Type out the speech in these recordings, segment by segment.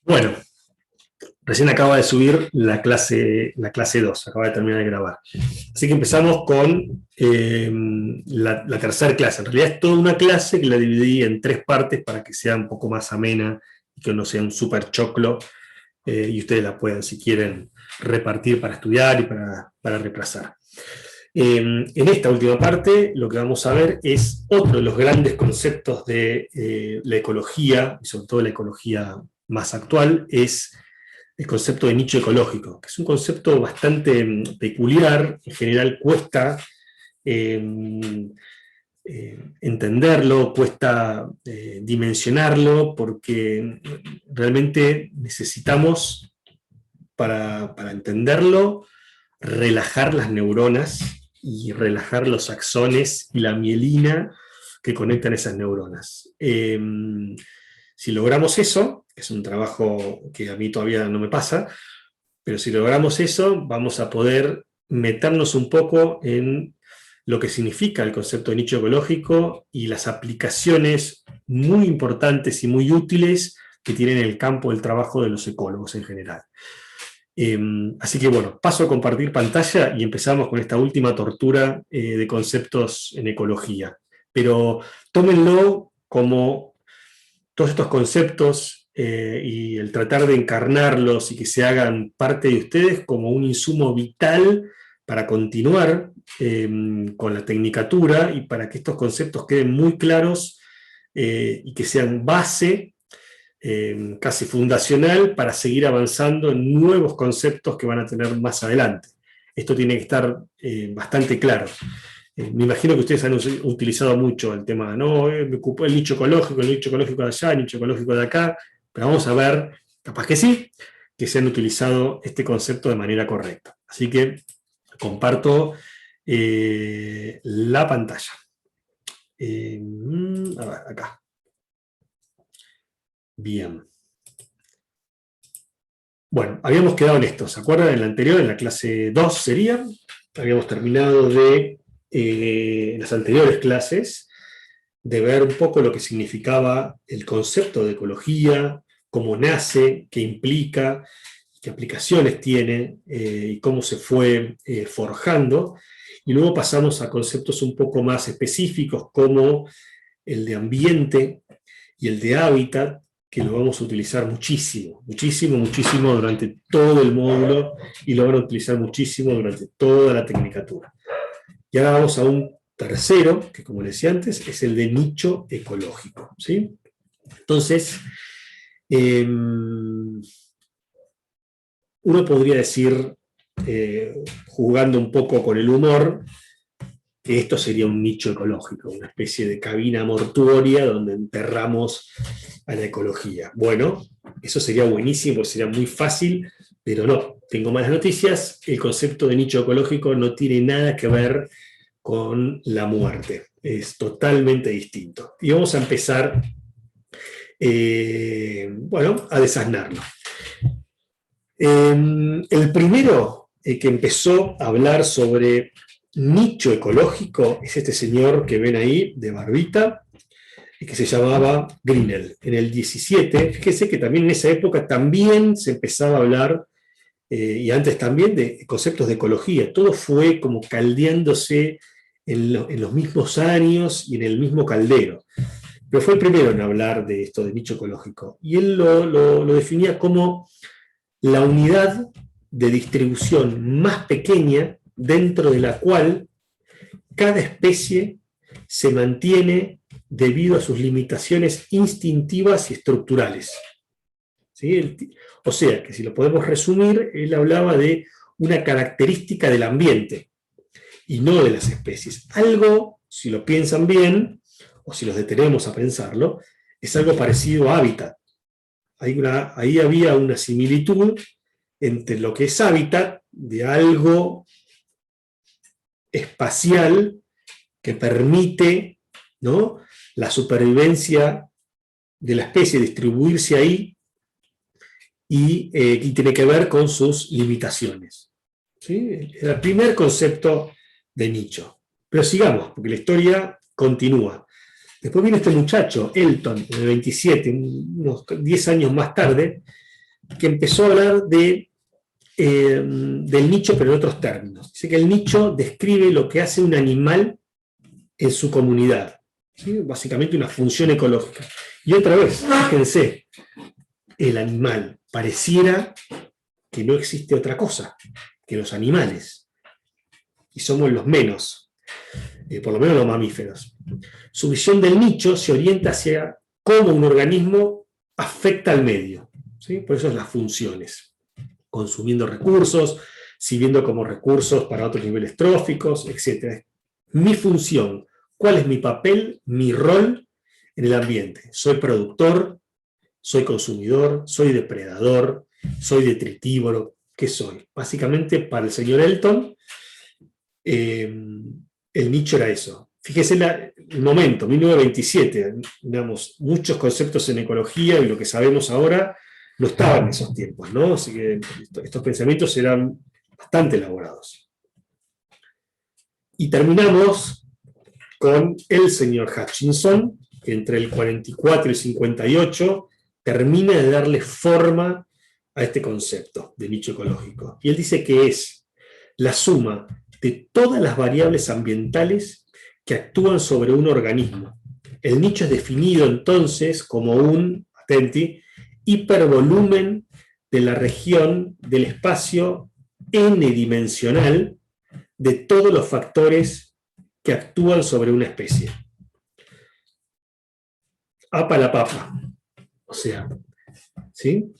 Bueno, recién acaba de subir la clase 2, acaba de terminar de grabar. Así que empezamos con la tercera clase. En realidad es toda una clase que la dividí en 3 partes para que sea un poco más amena y que no sea un súper choclo, y ustedes la puedan, si quieren, repartir para estudiar y para repasar. En esta última parte lo que vamos a ver es otro de los grandes conceptos de la ecología, y sobre todo la ecología más actual, es el concepto de nicho ecológico, que es un concepto bastante peculiar. En general cuesta eh, entenderlo, cuesta dimensionarlo, porque realmente necesitamos, para entenderlo, relajar las neuronas y relajar los axones y la mielina que conectan esas neuronas. Si logramos eso, es un trabajo que a mí todavía no me pasa, pero si logramos eso, vamos a poder meternos un poco en lo que significa el concepto de nicho ecológico y las aplicaciones muy importantes y muy útiles que tienen el campo del trabajo de los ecólogos en general. Así que bueno, paso a compartir pantalla y empezamos con esta última tortura de conceptos en ecología. Pero tómenlo como todos estos conceptos y el tratar de encarnarlos y que se hagan parte de ustedes como un insumo vital para continuar con la tecnicatura y para que estos conceptos queden muy claros y que sean base casi fundacional para seguir avanzando en nuevos conceptos que van a tener más adelante. Esto tiene que estar bastante claro. Me imagino que ustedes han utilizado mucho el tema, no, me ocupó el nicho ecológico de allá, el nicho ecológico de acá, pero vamos a ver, capaz que sí, que se han utilizado este concepto de manera correcta. Así que comparto la pantalla. A ver, acá. Bien. Bueno, habíamos quedado en esto, ¿se acuerdan? En la anterior, en la clase 2 sería, habíamos terminado de, en las anteriores clases, de ver un poco lo que significaba el concepto de ecología, cómo nace, qué implica, qué aplicaciones tiene y cómo se fue forjando. Y luego pasamos a conceptos un poco más específicos como el de ambiente y el de hábitat, que lo vamos a utilizar muchísimo, muchísimo, muchísimo durante todo el módulo y lo van a utilizar muchísimo durante toda la tecnicatura. Y ahora vamos a un tercero, que como decía antes, es el de nicho ecológico, ¿sí? Entonces, uno podría decir, jugando un poco con el humor, que esto sería un nicho ecológico, una especie de cabina mortuoria donde enterramos a la ecología. Bueno, eso sería buenísimo, sería muy fácil, pero no. Tengo malas noticias, el concepto de nicho ecológico no tiene nada que ver con la muerte, es totalmente distinto. Y vamos a empezar, bueno, a desasnarlo. El primero que empezó a hablar sobre nicho ecológico es este señor que ven ahí, de barbita, que se llamaba Grinnell. En el 17, fíjese que también en esa época también se empezaba a hablar, y antes también, de conceptos de ecología. Todo fue como caldeándose en los mismos años y en el mismo caldero. Pero fue el primero en hablar de esto, de nicho ecológico. Y él lo definía como la unidad de distribución más pequeña dentro de la cual cada especie se mantiene debido a sus limitaciones instintivas y estructurales. ¿Sí? O sea, que si lo podemos resumir, él hablaba de una característica del ambiente y no de las especies. Algo, si lo piensan bien, o si los detenemos a pensarlo, es algo parecido a hábitat. Ahí había una similitud entre lo que es hábitat de algo espacial que permite, ¿no?, la supervivencia de la especie, distribuirse ahí, y tiene que ver con sus limitaciones. ¿Sí? Era el primer concepto de nicho. Pero sigamos, porque la historia continúa. Después viene este muchacho, Elton, en el 27, unos 10 años más tarde, que empezó a hablar del nicho, pero en otros términos. Dice que el nicho describe lo que hace un animal en su comunidad, ¿sí? Básicamente una función ecológica. Y otra vez, fíjense, el animal pareciera que no existe otra cosa que los animales, y somos los menos, por lo menos los mamíferos. Su visión del nicho se orienta hacia cómo un organismo afecta al medio, ¿sí? Por eso es las funciones, consumiendo recursos, sirviendo como recursos para otros niveles tróficos, etc. Mi función, ¿cuál es mi papel, mi rol en el ambiente? Soy productor, soy consumidor, soy depredador, soy detritívoro. ¿Qué soy? Básicamente, para el señor Elton, el nicho era eso. Fíjese el momento, 1927, digamos, muchos conceptos en ecología y lo que sabemos ahora no estaban en esos tiempos, ¿no? Así que estos pensamientos eran bastante elaborados. Y terminamos con el señor Hutchinson, que entre el 44 y el 58 termina de darle forma a este concepto de nicho ecológico. Y él dice que es la suma de todas las variables ambientales que actúan sobre un organismo. El nicho es definido entonces como un, atenti, hipervolumen de la región del espacio n-dimensional de todos los factores que actúan sobre una especie. Apa la papa. O sea, ¿sí?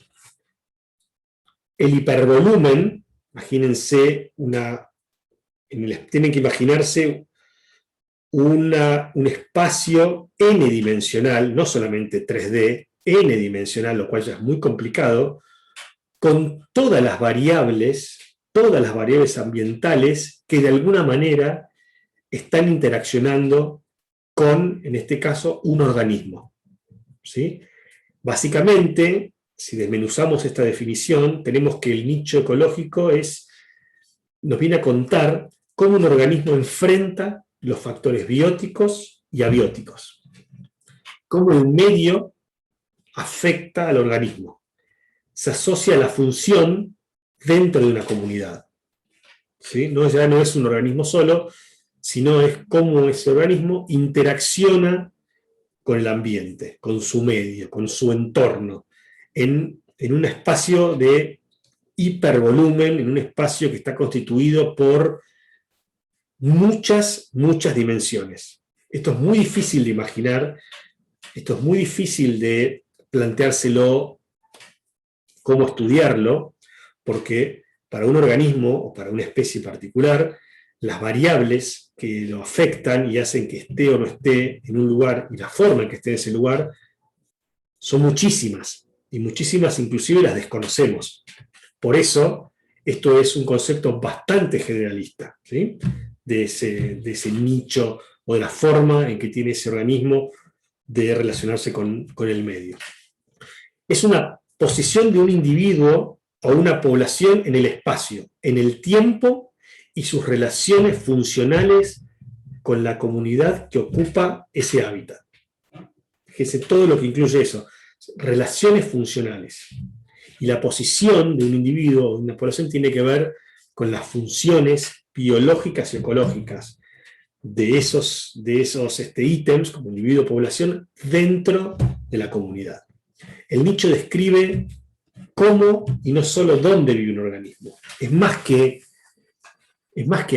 El hipervolumen, imagínense tienen que imaginarse un espacio n-dimensional, no solamente 3D, n-dimensional, lo cual ya es muy complicado, con todas las variables ambientales que de alguna manera están interaccionando con, en este caso, un organismo, ¿sí? Básicamente, si desmenuzamos esta definición, tenemos que el nicho ecológico nos viene a contar cómo un organismo enfrenta los factores bióticos y abióticos, cómo el medio afecta al organismo, se asocia a la función dentro de una comunidad, ¿sí? Ya no es un organismo solo, sino es cómo ese organismo interacciona con el ambiente, con su medio, con su entorno, en un espacio de hipervolumen, en un espacio que está constituido por muchas dimensiones. Esto es muy difícil de imaginar, esto es muy difícil de planteárselo, cómo estudiarlo, porque para un organismo o para una especie particular, las variables que lo afectan y hacen que esté o no esté en un lugar y la forma en que esté en ese lugar son muchísimas, y muchísimas inclusive las desconocemos. Por eso, esto es un concepto bastante generalista, ¿sí? de ese nicho o de la forma en que tiene ese organismo de relacionarse con el medio. Es una posición de un individuo o una población en el espacio, en el tiempo y sus relaciones funcionales con la comunidad que ocupa ese hábitat. Fíjense todo lo que incluye eso, relaciones funcionales. Y la posición de un individuo o de una población tiene que ver con las funciones biológicas y ecológicas de esos ítems, como individuo o población, dentro de la comunidad. El nicho describe cómo y no solo dónde vive un organismo. Es más que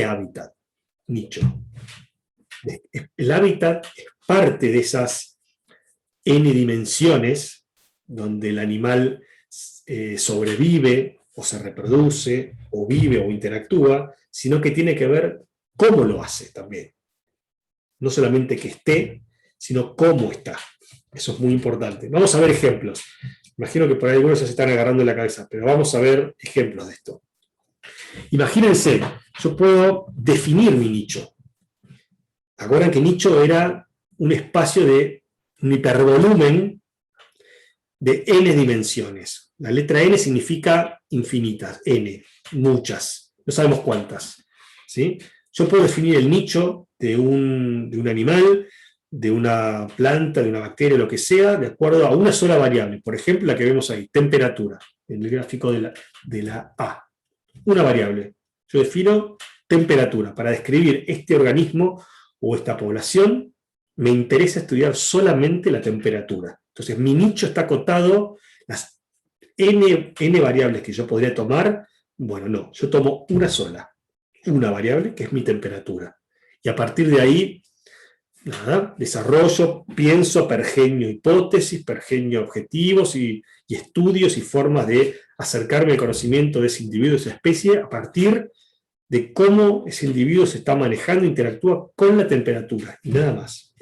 hábitat, nicho. El hábitat es parte de esas n dimensiones donde el animal sobrevive o se reproduce o vive o interactúa, sino que tiene que ver cómo lo hace también. No solamente que esté, sino cómo está. Eso es muy importante. Vamos a ver ejemplos. Imagino que por ahí algunos ya se están agarrando la cabeza, pero vamos a ver ejemplos de esto. Imagínense, yo puedo definir mi nicho. Acuerdan que nicho era un espacio de un hipervolumen de n dimensiones. La letra n significa infinitas, n, muchas, no sabemos cuántas, ¿sí? Yo puedo definir el nicho de un animal, de una planta, de una bacteria, lo que sea, de acuerdo a una sola variable. Por ejemplo, la que vemos ahí, temperatura. en el gráfico de la A. Una variable. Yo defino temperatura. Para describir este organismo o esta población, me interesa estudiar solamente la temperatura. Entonces, mi nicho está acotado, las n variables que yo podría tomar, bueno, no, yo tomo una sola, una variable, que es mi temperatura. Y a partir de ahí, nada, desarrollo, pienso, pergeño hipótesis, pergeño objetivos y estudios y formas de acercarme al conocimiento de ese individuo, de esa especie, a partir de cómo ese individuo se está manejando e interactúa con la temperatura, y nada más.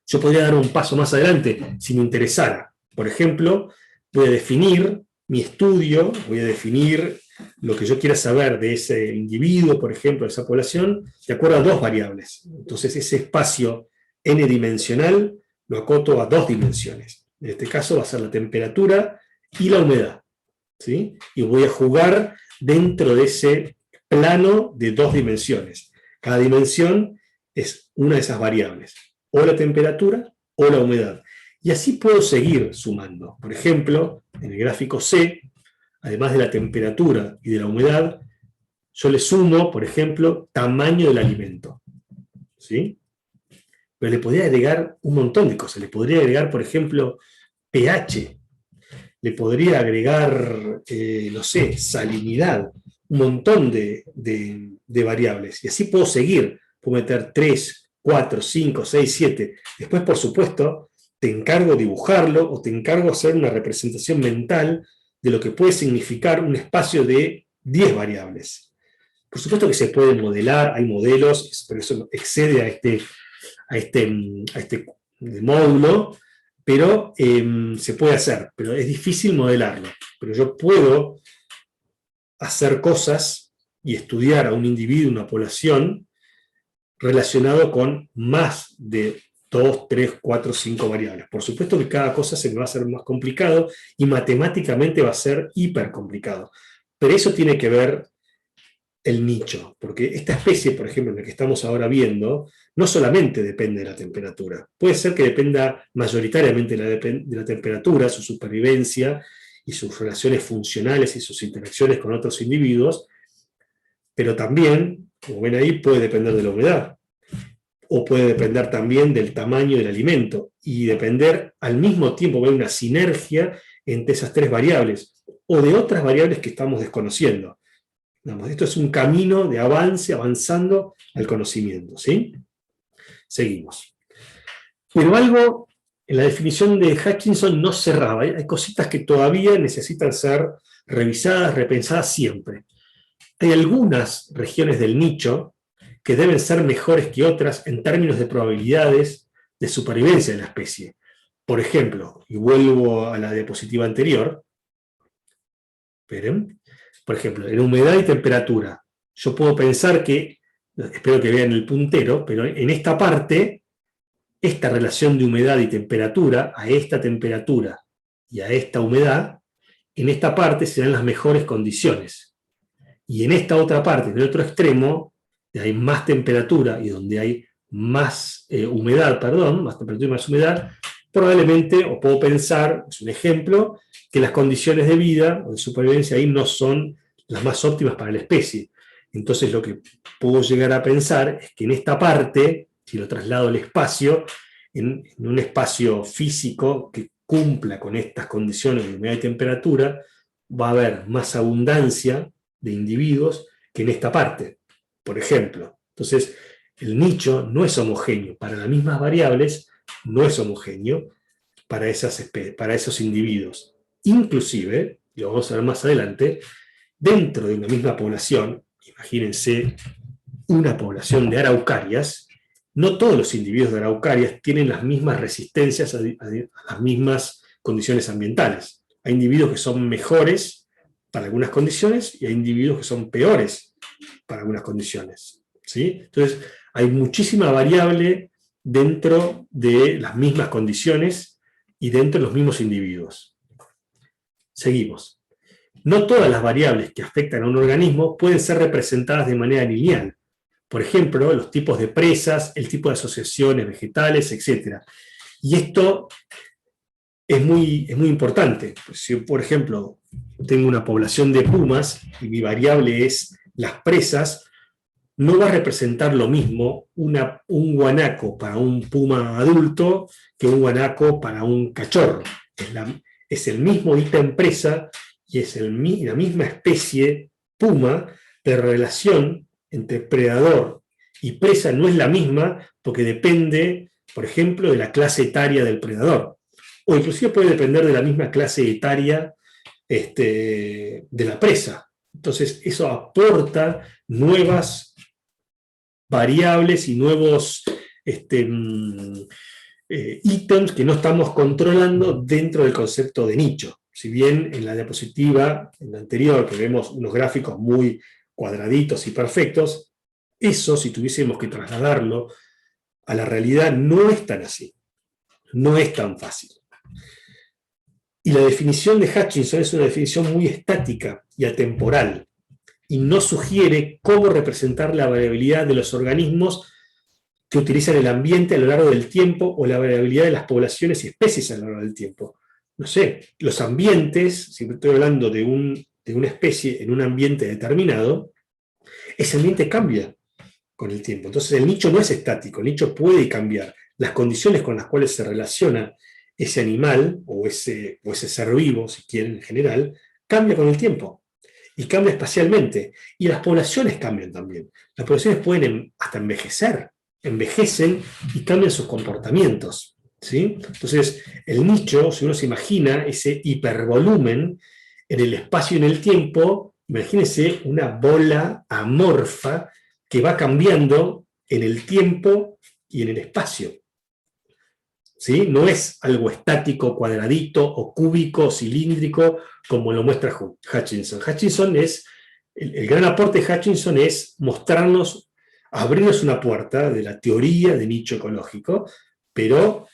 Yo podría dar un paso más adelante, si me interesara. Por ejemplo, voy a definir mi estudio, voy a definir lo que yo quiera saber de ese individuo, por ejemplo, de esa población, de acuerdo a dos variables. Entonces, ese espacio n-dimensional lo acoto a dos dimensiones. En este caso va a ser la temperatura y la humedad, ¿sí? Y voy a jugar dentro de ese plano de dos dimensiones. Cada dimensión es una de esas variables, o la temperatura o la humedad. Y así puedo seguir sumando. Por ejemplo, en el gráfico C, además de la temperatura y de la humedad, yo le sumo, por ejemplo, tamaño del alimento, ¿sí? Pero le podría agregar un montón de cosas. Le podría agregar, por ejemplo, pH. Le podría agregar, no sé, salinidad. Un montón de variables. Y así puedo seguir. Puedo meter 3, 4, 5, 6, 7. Después, por supuesto, te encargo dibujarlo o te encargo hacer una representación mental de lo que puede significar un espacio de 10 variables. Por supuesto que se puede modelar, hay modelos, pero eso excede a este módulo, pero se puede hacer, pero es difícil modelarlo. Pero yo puedo hacer cosas y estudiar a un individuo, una población, relacionado con más de 2, 3, 4, 5 variables. Por supuesto que cada cosa se me va a hacer más complicado y matemáticamente va a ser hiper complicado. Pero eso tiene que ver el nicho, porque esta especie, por ejemplo, en la que estamos ahora viendo, no solamente depende de la temperatura. Puede ser que dependa mayoritariamente de la temperatura, su supervivencia y sus relaciones funcionales y sus interacciones con otros individuos, pero también, como ven ahí, puede depender de la humedad, o puede depender también del tamaño del alimento, y depender al mismo tiempo, ver una sinergia entre esas tres variables, o de otras variables que estamos desconociendo. Esto es un camino de avance, avanzando al conocimiento, ¿sí? Seguimos. Pero algo en la definición de Hutchinson no cerraba. Hay cositas que todavía necesitan ser revisadas, repensadas siempre. Hay algunas regiones del nicho que deben ser mejores que otras en términos de probabilidades de supervivencia de la especie. Por ejemplo, y vuelvo a la diapositiva anterior, esperen, por ejemplo, en humedad y temperatura, yo puedo pensar que, espero que vean el puntero, pero en esta parte, esta relación de humedad y temperatura, a esta temperatura y a esta humedad, en esta parte serán las mejores condiciones. Y en esta otra parte, en el otro extremo, donde hay más temperatura y donde hay más humedad, más temperatura y más humedad, probablemente, o puedo pensar, es un ejemplo, que las condiciones de vida o de supervivencia ahí no son las más óptimas para la especie. Entonces lo que puedo llegar a pensar es que en esta parte, si lo traslado al espacio, en un espacio físico que cumpla con estas condiciones de humedad y temperatura, va a haber más abundancia de individuos que en esta parte, por ejemplo. Entonces, el nicho no es homogéneo. Para las mismas variables, no es homogéneo para esos individuos. Inclusive, y lo vamos a ver más adelante, dentro de una misma población, imagínense una población de araucarias, no todos los individuos de araucarias tienen las mismas resistencias a las mismas condiciones ambientales. Hay individuos que son mejores para algunas condiciones y hay individuos que son peores para algunas condiciones, ¿sí? Entonces, hay muchísima variable dentro de las mismas condiciones y dentro de los mismos individuos. Seguimos. No todas las variables que afectan a un organismo pueden ser representadas de manera lineal. Por ejemplo, los tipos de presas, el tipo de asociaciones vegetales, etc. Y esto es muy importante. Si, por ejemplo, tengo una población de pumas y mi variable es las presas, no va a representar lo mismo un guanaco para un puma adulto que un guanaco para un cachorro. Es el mismo ítem presa y es la misma especie puma, pero la relación entre predador y presa no es la misma porque depende, por ejemplo, de la clase etaria del predador. O inclusive puede depender de la misma clase etaria de la presa. Entonces, eso aporta nuevas variables y nuevos ítems que no estamos controlando dentro del concepto de nicho. Si bien en la diapositiva, en la anterior, que vemos unos gráficos muy cuadraditos y perfectos, eso, si tuviésemos que trasladarlo a la realidad, no es tan así. No es tan fácil. Y la definición de Hutchinson es una definición muy estática y atemporal, y no sugiere cómo representar la variabilidad de los organismos que utilizan el ambiente a lo largo del tiempo o la variabilidad de las poblaciones y especies a lo largo del tiempo. No sé, los ambientes, si estoy hablando de una especie en un ambiente determinado, ese ambiente cambia con el tiempo. Entonces el nicho no es estático, el nicho puede cambiar. Las condiciones con las cuales se relaciona ese animal o ese ser vivo, si quieren en general, cambia con el tiempo. Y cambia espacialmente. Y las poblaciones cambian también. Las poblaciones pueden hasta envejecen y cambian sus comportamientos. ¿Sí? Entonces, el nicho, si uno se imagina ese hipervolumen en el espacio y en el tiempo, imagínense una bola amorfa que va cambiando en el tiempo y en el espacio. ¿Sí? No es algo estático, cuadradito, o cúbico, cilíndrico, como lo muestra Hutchinson. El gran aporte de Hutchinson es mostrarnos, abrirnos una puerta de la teoría de nicho ecológico, pero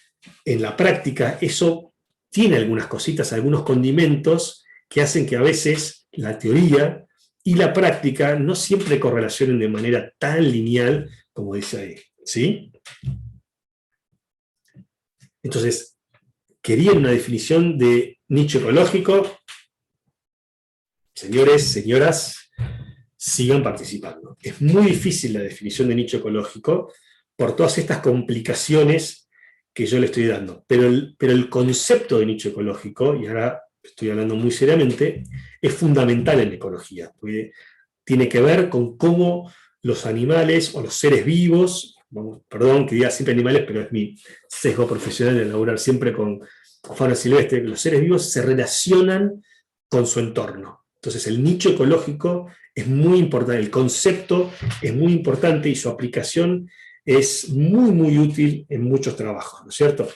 en la práctica eso tiene algunas cositas, algunos condimentos que hacen que a veces la teoría y la práctica no siempre correlacionen de manera tan lineal como dice ahí. ¿Sí? Entonces, ¿querían una definición de nicho ecológico? Señores, señoras, sigan participando. Es muy difícil la definición de nicho ecológico por todas estas complicaciones que yo le estoy dando. Pero el concepto de nicho ecológico, y ahora estoy hablando muy seriamente, es fundamental en la ecología, porque tiene que ver con cómo los animales o los seres vivos, perdón que diga siempre animales, pero es mi sesgo profesional de laburar siempre con fauna silvestre, los seres vivos se relacionan con su entorno. Entonces el nicho ecológico es muy importante, el concepto es muy importante y su aplicación es muy, muy útil en muchos trabajos, ¿no es cierto?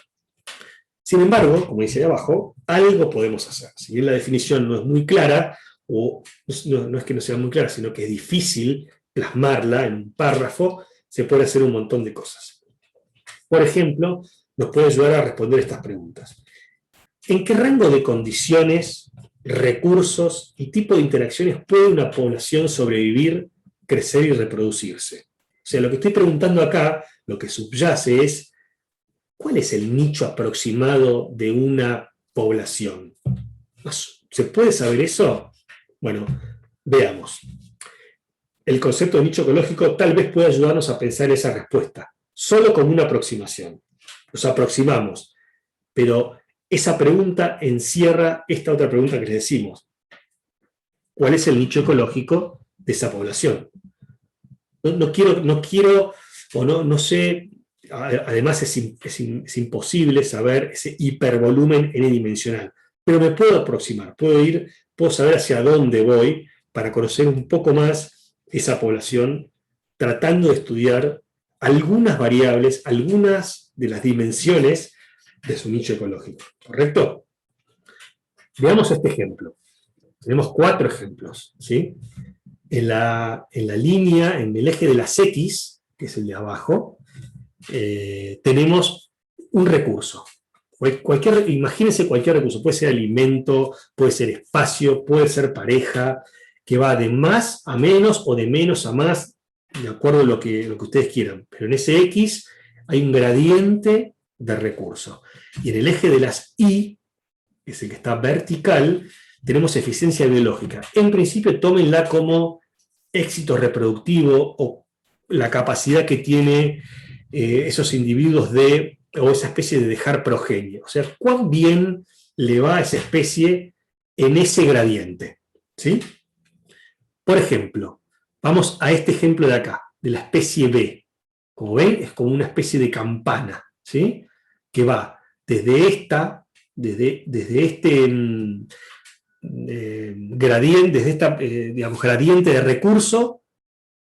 Sin embargo, como dice ahí abajo, algo podemos hacer. Si bien la definición no es muy clara, o no es que no sea muy clara, sino que es difícil plasmarla en un párrafo, se puede hacer un montón de cosas. Por ejemplo, nos puede ayudar a responder estas preguntas. ¿En qué rango de condiciones, recursos y tipo de interacciones puede una población sobrevivir, crecer y reproducirse? O sea, lo que estoy preguntando acá, lo que subyace es, ¿cuál es el nicho aproximado de una población? ¿Se puede saber eso? Bueno, veamos. El concepto de nicho ecológico tal vez pueda ayudarnos a pensar esa respuesta, solo como una aproximación. Nos aproximamos, pero esa pregunta encierra esta otra pregunta que les decimos. ¿Cuál es el nicho ecológico de esa población? No quiero, o no sé, además es imposible saber ese hipervolumen n-dimensional, pero me puedo aproximar, puedo saber hacia dónde voy para conocer un poco más esa población, tratando de estudiar algunas variables, algunas de las dimensiones de su nicho ecológico. ¿Correcto? Veamos este ejemplo. Tenemos 4 ejemplos, ¿sí? En la línea, en el eje de las X, que es el de abajo, tenemos un recurso. Imagínense cualquier recurso, puede ser alimento, puede ser espacio, puede ser pareja, que va de más a menos o de menos a más, de acuerdo a lo que ustedes quieran. Pero en ese X hay un gradiente de recurso. Y en el eje de las Y, que es el que está vertical, tenemos eficiencia biológica. En principio, tómenla como éxito reproductivo o la capacidad que tiene esos individuos o esa especie de dejar progenie. O sea, cuán bien le va a esa especie en ese gradiente. ¿Sí? Por ejemplo, vamos a este ejemplo de acá, de la especie B. Como ven, es como una especie de campana, ¿sí? Que va desde este gradiente, desde esta, digamos, gradiente de recurso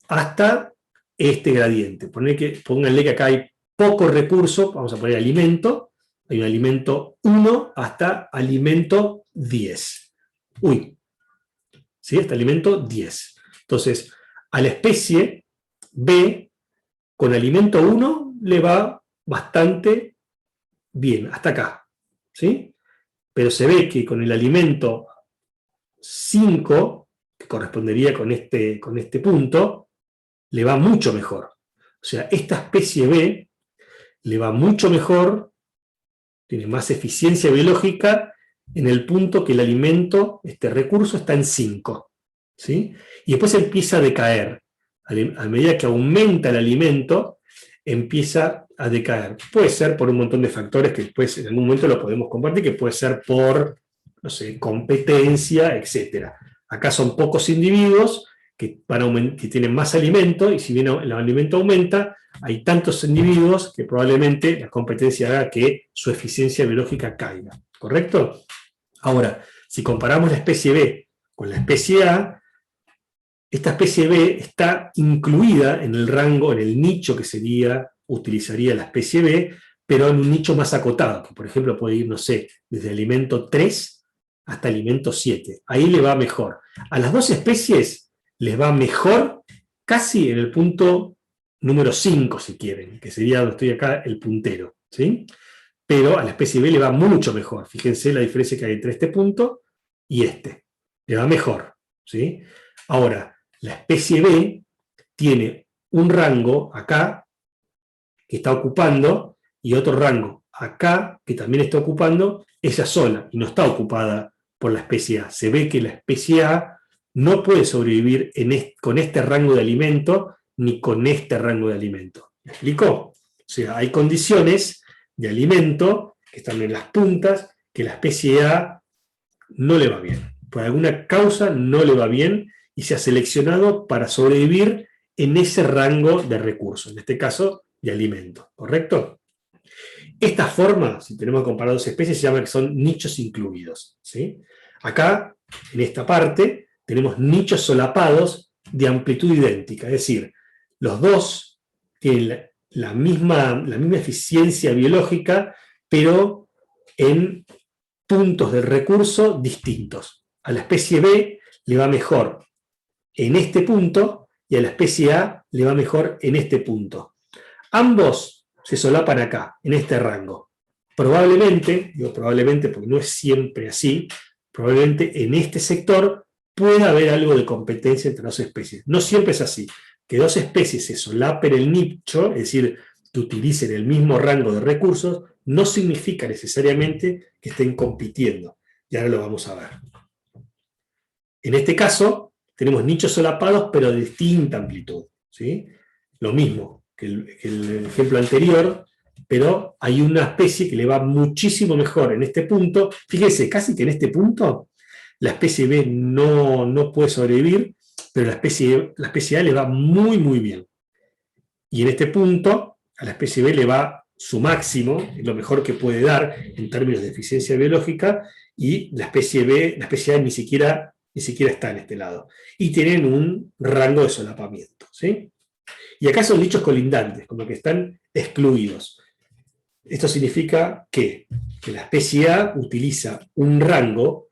hasta este gradiente. Pónganle que acá hay poco recurso, vamos a poner alimento, hay un alimento 1 hasta alimento 10. Uy, ¿sí? Hasta alimento 10. Entonces, a la especie B, con alimento 1 le va bastante bien, hasta acá, ¿sí? Pero se ve que con el alimento 5, que correspondería con este punto, le va mucho mejor. O sea, esta especie B le va mucho mejor, tiene más eficiencia biológica en el punto que el alimento, este recurso, está en 5. ¿Sí? Y después empieza a decaer. A medida que aumenta el alimento, empieza a decaer. Puede ser por un montón de factores que después en algún momento lo podemos compartir, que puede ser por, no sé, competencia, etc. Acá son pocos individuos que tienen más alimento, y si bien el alimento aumenta, hay tantos individuos que probablemente la competencia haga que su eficiencia biológica caiga. ¿Correcto? Ahora, si comparamos la especie B con la especie A, esta especie B está incluida en el rango, en el nicho que utilizaría la especie B, pero en un nicho más acotado, que por ejemplo puede ir, no sé, desde alimento 3 hasta alimento 7. Ahí le va mejor. A las dos especies les va mejor casi en el punto número 5, si quieren, que sería donde estoy acá, el puntero, ¿sí? Pero a la especie B le va mucho mejor. Fíjense la diferencia que hay entre este punto y este. Le va mejor, ¿sí? Ahora, la especie B tiene un rango acá que está ocupando y otro rango acá que también está ocupando ella sola y no está ocupada por la especie A. Se ve que la especie A no puede sobrevivir con este rango de alimento ni con este rango de alimento. ¿Me explico? O sea, hay condiciones de alimento que están en las puntas que la especie A no le va bien. Por alguna causa no le va bien y se ha seleccionado para sobrevivir en ese rango de recursos, en este caso de alimento, ¿correcto? Esta forma, si tenemos que comparar dos especies, se llama que son nichos incluidos, ¿sí? Acá, en esta parte, tenemos nichos solapados de amplitud idéntica, es decir, los dos tienen la misma eficiencia biológica, pero en puntos del recurso distintos. A la especie B le va mejor en este punto y a la especie A le va mejor en este punto. Ambos se solapan acá, en este rango. Probablemente, digo probablemente porque no es siempre así, probablemente en este sector pueda haber algo de competencia entre dos especies. No siempre es así. Que dos especies se solapen el nicho, es decir, que utilicen el mismo rango de recursos, no significa necesariamente que estén compitiendo. Y ahora lo vamos a ver. En este caso, tenemos nichos solapados, pero de distinta amplitud, ¿sí? Lo mismo que el ejemplo anterior, pero hay una especie que le va muchísimo mejor en este punto. Fíjense, casi que en este punto la especie B no puede sobrevivir, pero la especie A le va muy, muy bien. Y en este punto, a la especie B le va su máximo, lo mejor que puede dar en términos de eficiencia biológica, y la especie A ni siquiera está en este lado. Y tienen un rango de solapamiento, ¿sí? Y acá son nichos colindantes, como que están excluidos. Esto significa que la especie A utiliza un rango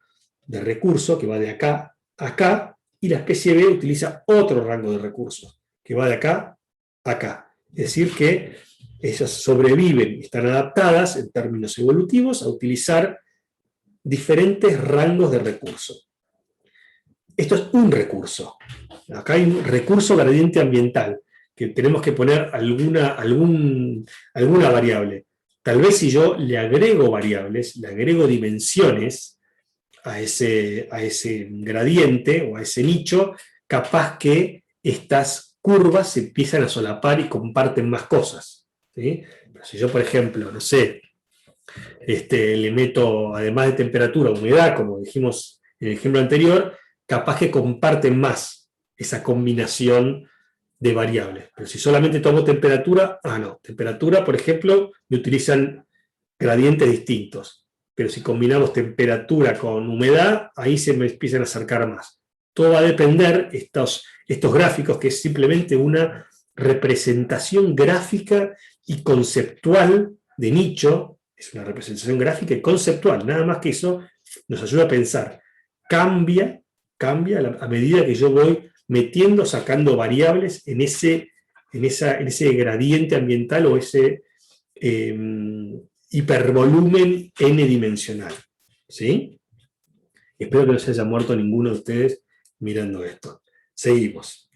de recursos que va de acá a acá, y la especie B utiliza otro rango de recursos que va de acá a acá. Es decir, que ellas sobreviven y están adaptadas en términos evolutivos a utilizar diferentes rangos de recursos. Esto es un recurso. Acá hay un recurso gradiente ambiental, que tenemos que poner alguna variable. Tal vez si yo le agrego variables, le agrego dimensiones a ese gradiente o a ese nicho, capaz que estas curvas se empiezan a solapar y comparten más cosas, ¿sí? Pero si yo, por ejemplo, no sé, le meto, además de temperatura, humedad, como dijimos en el ejemplo anterior, capaz que comparten más esa combinación de variables. Pero si solamente tomo temperatura, no, temperatura, por ejemplo, me utilizan gradientes distintos. Pero si combinamos temperatura con humedad, ahí se me empiezan a acercar más. Todo va a depender, estos gráficos, que es simplemente una representación gráfica y conceptual de nicho, es una representación gráfica y conceptual, nada más que eso nos ayuda a pensar. Cambia a medida que yo voy metiendo, sacando variables en ese gradiente ambiental o ese hipervolumen n-dimensional. ¿Sí? Espero que no se haya muerto ninguno de ustedes mirando esto. Seguimos.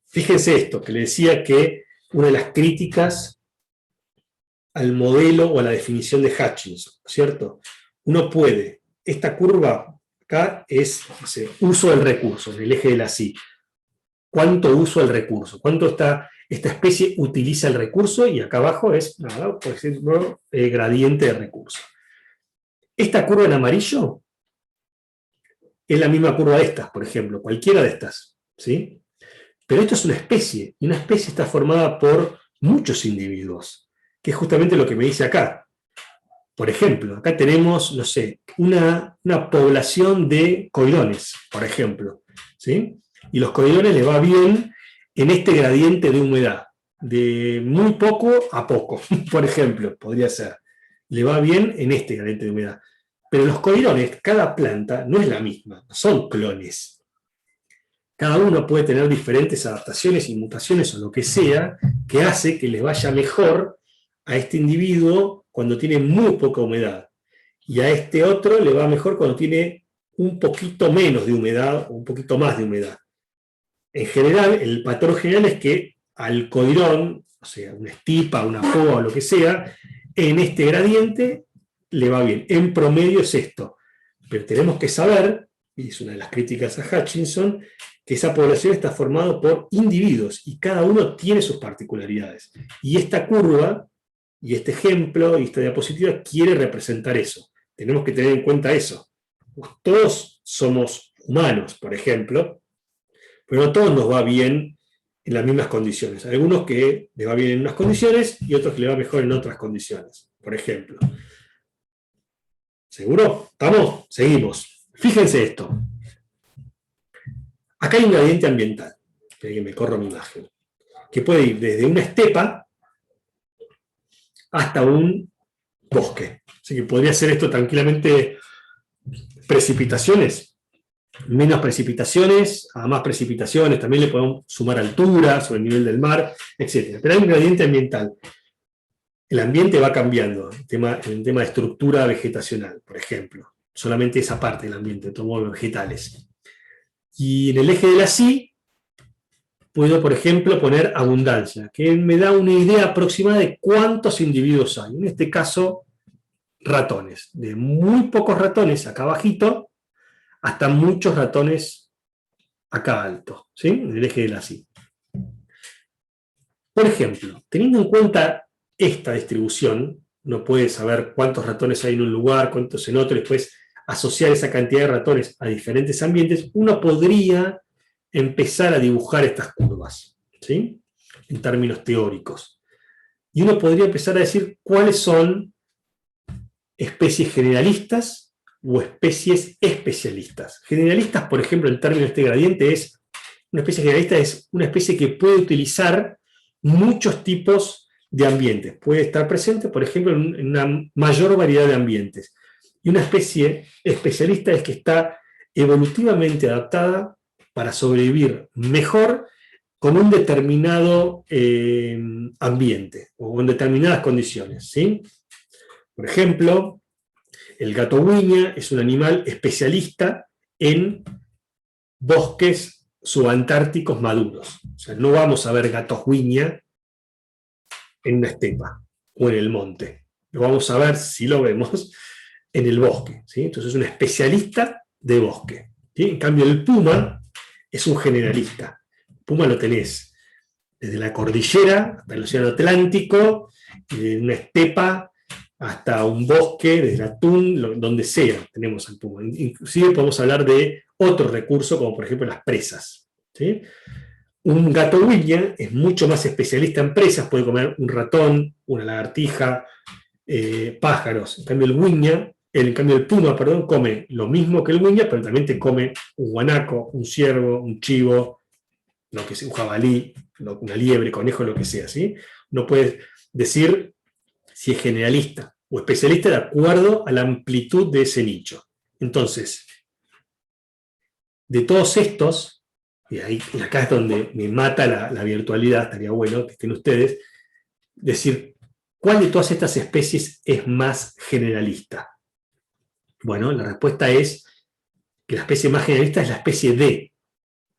Fíjense esto, que le decía que una de las críticas al modelo o a la definición de Hutchinson, ¿cierto? Uno puede, esta curva acá es uso del recurso, en el eje de la SI. ¿Cuánto uso el recurso? ¿Cuánto esta especie utiliza el recurso? Y acá abajo es, nada, por ejemplo, el gradiente de recurso. Esta curva en amarillo es la misma curva de estas, por ejemplo, cualquiera de estas, ¿sí? Pero esto es una especie, y una especie está formada por muchos individuos, que es justamente lo que me dice acá. Por ejemplo, acá tenemos, no sé, una población de coilones, por ejemplo, ¿sí? Y los coilones les va bien en este gradiente de humedad, de muy poco a poco, por ejemplo, podría ser. Le va bien en este gradiente de humedad. Pero los coilones, cada planta no es la misma, son clones. Cada uno puede tener diferentes adaptaciones y mutaciones o lo que sea, que hace que les vaya mejor a este individuo cuando tiene muy poca humedad. Y a este otro le va mejor cuando tiene un poquito menos de humedad o un poquito más de humedad. En general, el patrón general es que al coirón, o sea, una estipa, una poa o lo que sea, en este gradiente le va bien. En promedio es esto. Pero tenemos que saber, y es una de las críticas a Hutchinson, que esa población está formada por individuos y cada uno tiene sus particularidades. Y esta curva, y este ejemplo, y esta diapositiva quiere representar eso. Tenemos que tener en cuenta eso. Todos somos humanos, por ejemplo, pero no todos nos va bien en las mismas condiciones. Hay algunos que les va bien en unas condiciones y otros que les va mejor en otras condiciones, por ejemplo. ¿Seguro? ¿Estamos? Seguimos. Fíjense esto. Acá hay un gradiente ambiental, que me corro mi imagen, que puede ir desde una estepa hasta un bosque. Así que podría ser esto tranquilamente precipitaciones, menos precipitaciones, a más precipitaciones, también le podemos sumar altura sobre el nivel del mar, etc. Pero hay un gradiente ambiental. El ambiente va cambiando, en el tema de estructura vegetacional, por ejemplo. Solamente esa parte del ambiente, tomó vegetales. Y en el eje de la SI, puedo, por ejemplo, poner abundancia, que me da una idea aproximada de cuántos individuos hay. En este caso, ratones. De muy pocos ratones acá abajito, hasta muchos ratones acá alto, ¿sí? En el eje de la SI. Por ejemplo, teniendo en cuenta esta distribución, uno puede saber cuántos ratones hay en un lugar, cuántos en otro, y después asociar esa cantidad de ratones a diferentes ambientes, uno podría empezar a dibujar estas curvas, ¿sí? En términos teóricos. Y uno podría empezar a decir cuáles son especies generalistas o especies especialistas. Generalistas, por ejemplo, en términos de este gradiente, una especie generalista es una especie que puede utilizar muchos tipos de ambientes. Puede estar presente, por ejemplo, en una mayor variedad de ambientes. Y una especie especialista es que está evolutivamente adaptada para sobrevivir mejor con un determinado ambiente o con determinadas condiciones, ¿sí? Por ejemplo, el gato huiña es un animal especialista en bosques subantárticos maduros. O sea, no vamos a ver gatos huiña en una estepa o en el monte. Lo vamos a ver, si lo vemos, en el bosque, ¿sí? Entonces es un especialista de bosque. ¿Sí? En cambio, el puma es un generalista. Puma lo tenés desde la cordillera hasta el océano Atlántico, y de una estepa hasta un bosque, desde el atún, donde sea tenemos al puma. Inclusive podemos hablar de otro recurso, como por ejemplo las presas. ¿Sí? Un gato huilla es mucho más especialista en presas, puede comer un ratón, una lagartija, pájaros. En cambio el puma, perdón, come lo mismo que el huilla, pero también te come un guanaco, un ciervo, un chivo, lo que sea, un jabalí, una liebre, conejo, lo que sea, ¿sí? No puedes decir si es generalista o especialista de acuerdo a la amplitud de ese nicho. Entonces, de todos estos, y ahí, acá es donde me mata la virtualidad, estaría bueno que estén ustedes, decir, ¿cuál de todas estas especies es más generalista? Bueno, la respuesta es que la especie más generalista es la especie D,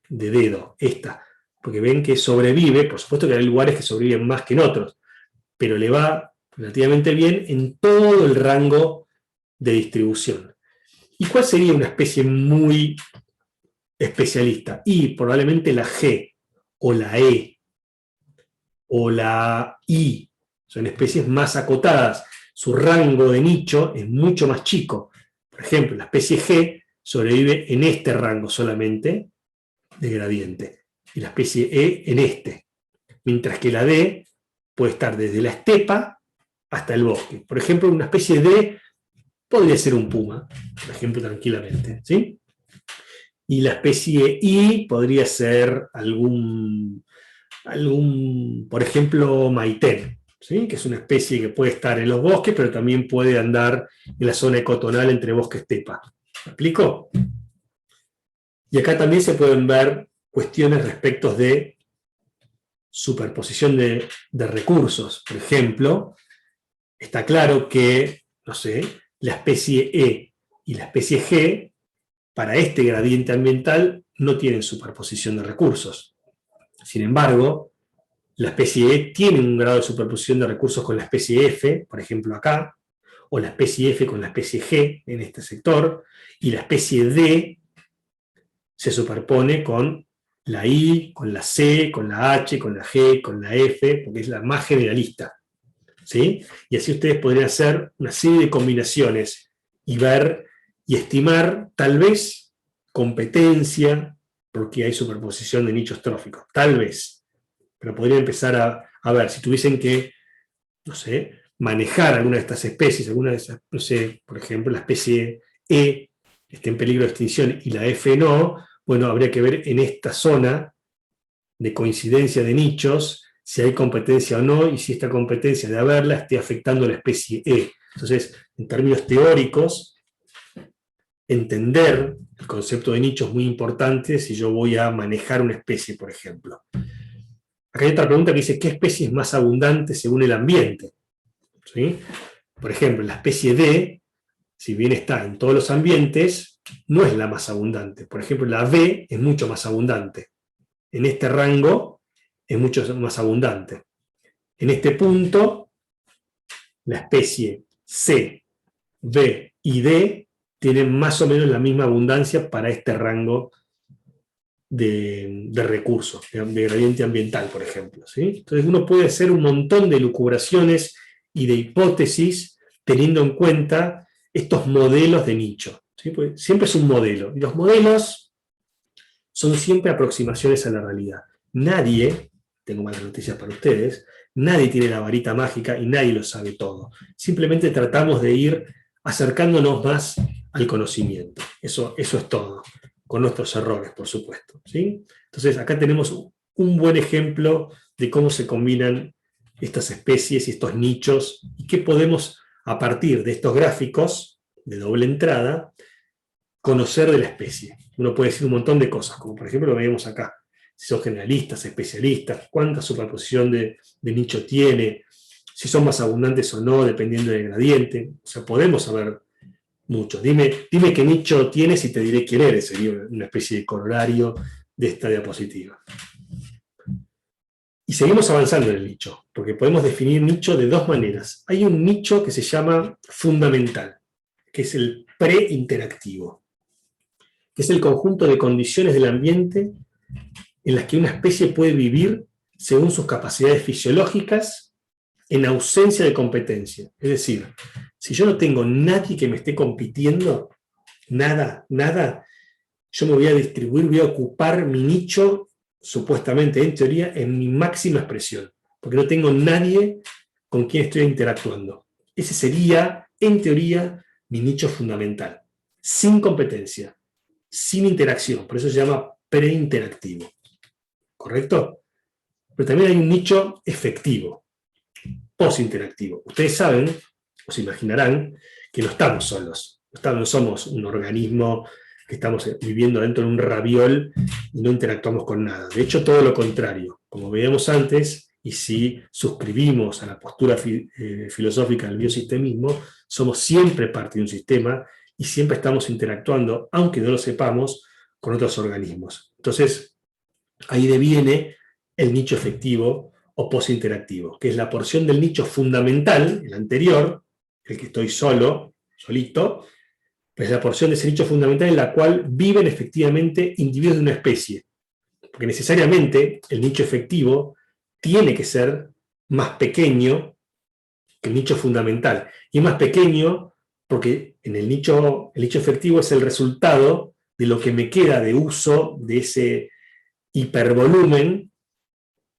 de dedo, esta, porque ven que sobrevive, por supuesto que hay lugares que sobreviven más que en otros, pero le va relativamente bien en todo el rango de distribución. ¿Y cuál sería una especie muy especialista? Y probablemente la G, o la E, o la I, son especies más acotadas, su rango de nicho es mucho más chico. Por ejemplo, la especie G sobrevive en este rango solamente de gradiente, y la especie E en este, mientras que la D puede estar desde la estepa hasta el bosque. Por ejemplo, una especie D podría ser un puma, por ejemplo, tranquilamente, ¿sí? Y la especie I podría ser algún por ejemplo, maitén, ¿sí? Que es una especie que puede estar en los bosques, pero también puede andar en la zona ecotonal entre bosque y estepa. ¿Me explico? Y acá también se pueden ver cuestiones respecto de superposición de recursos. Por ejemplo, está claro que, no sé, la especie E y la especie G, para este gradiente ambiental, no tienen superposición de recursos. Sin embargo, la especie E tiene un grado de superposición de recursos con la especie F, por ejemplo acá, o la especie F con la especie G en este sector, y la especie D se superpone con la I, con la C, con la H, con la G, con la F, porque es la más generalista. ¿Sí? Y así ustedes podrían hacer una serie de combinaciones y ver y estimar tal vez competencia, porque hay superposición de nichos tróficos, tal vez. Pero podrían empezar a ver, si tuviesen que, no sé, manejar alguna de estas especies, alguna de esas, no sé, por ejemplo, la especie E está en peligro de extinción y la F no, bueno, habría que ver en esta zona de coincidencia de nichos si hay competencia o no, y si esta competencia de haberla esté afectando a la especie E. Entonces, en términos teóricos, entender el concepto de nicho es muy importante si yo voy a manejar una especie, por ejemplo. Acá hay otra pregunta que dice, ¿qué especie es más abundante según el ambiente? ¿Sí? Por ejemplo, la especie D, si bien está en todos los ambientes, no es la más abundante. Por ejemplo, la B es mucho más abundante. En este rango es mucho más abundante. En este punto, la especie C, B y D tienen más o menos la misma abundancia para este rango de recursos, de gradiente ambiental, por ejemplo. ¿Sí? Entonces uno puede hacer un montón de lucubraciones y de hipótesis teniendo en cuenta estos modelos de nicho. ¿Sí? Porque siempre es un modelo. Y los modelos son siempre aproximaciones a la realidad. Nadie, tengo malas noticias para ustedes, nadie tiene la varita mágica y nadie lo sabe todo. Simplemente tratamos de ir acercándonos más al conocimiento. Eso es todo, con nuestros errores, por supuesto. ¿Sí? Entonces, acá tenemos un buen ejemplo de cómo se combinan estas especies y estos nichos y qué podemos, a partir de estos gráficos de doble entrada, conocer de la especie. Uno puede decir un montón de cosas, como por ejemplo lo vemos acá. Si son generalistas, especialistas, cuánta superposición de nicho tiene, si son más abundantes o no, dependiendo del gradiente. O sea, podemos saber mucho. Dime qué nicho tienes y te diré quién eres. Sería una especie de corolario de esta diapositiva. Y seguimos avanzando en el nicho, porque podemos definir nicho de dos maneras. Hay un nicho que se llama fundamental, que es el preinteractivo. que es el conjunto de condiciones del ambiente en las que una especie puede vivir según sus capacidades fisiológicas en ausencia de competencia. Es decir, si yo no tengo nadie que me esté compitiendo, nada, yo me voy a distribuir, voy a ocupar mi nicho, supuestamente, en teoría, en mi máxima expresión, porque no tengo nadie con quien estoy interactuando. Ese sería, en teoría, mi nicho fundamental. Sin competencia, sin interacción, por eso se llama preinteractivo. ¿Correcto? Pero también hay un nicho efectivo, posinteractivo. Ustedes saben, o se imaginarán, que no estamos solos. No somos un organismo que estamos viviendo dentro de un raviol y no interactuamos con nada. De hecho, todo lo contrario. Como veíamos antes, y si suscribimos a la postura filosófica del biosistemismo, somos siempre parte de un sistema y siempre estamos interactuando, aunque no lo sepamos, con otros organismos. Entonces, ahí deviene el nicho efectivo o posinteractivo, que es la porción del nicho fundamental, el anterior, el que estoy solito, es la porción de ese nicho fundamental en la cual viven efectivamente individuos de una especie. Porque necesariamente el nicho efectivo tiene que ser más pequeño que el nicho fundamental. Y más pequeño porque en el nicho efectivo es el resultado de lo que me queda de uso de ese hipervolumen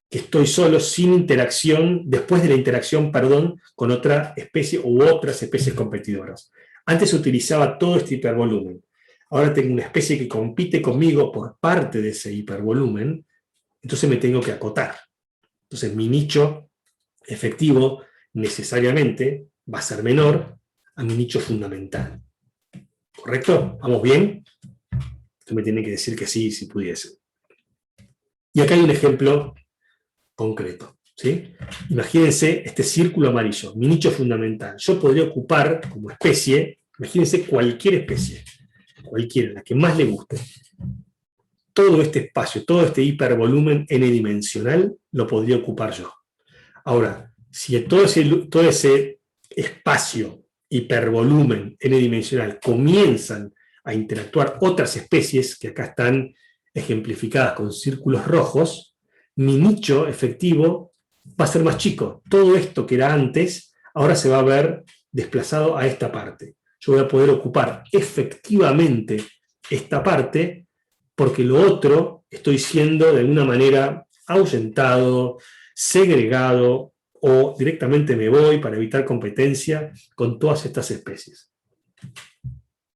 que estoy solo sin interacción, después de la interacción, con otra especie u otras especies competidoras. Antes utilizaba todo este hipervolumen. Ahora tengo una especie que compite conmigo por parte de ese hipervolumen, entonces me tengo que acotar. Entonces mi nicho efectivo necesariamente va a ser menor a mi nicho fundamental. ¿Correcto? ¿Vamos bien? Usted me tiene que decir que sí, si pudiese. Y acá hay un ejemplo concreto. ¿Sí? Imagínense este círculo amarillo, mi nicho fundamental. Yo podría ocupar como especie, imagínense cualquier especie, cualquiera, la que más le guste. Todo este espacio, todo este hipervolumen n-dimensional lo podría ocupar yo. Ahora, si todo ese espacio, hipervolumen n-dimensional, comienzan a interactuar otras especies, que acá están ejemplificadas con círculos rojos, mi nicho efectivo va a ser más chico. Todo esto que era antes, ahora se va a ver desplazado a esta parte. Yo voy a poder ocupar efectivamente esta parte, porque lo otro estoy siendo de alguna manera ahuyentado, segregado, o directamente me voy para evitar competencia con todas estas especies.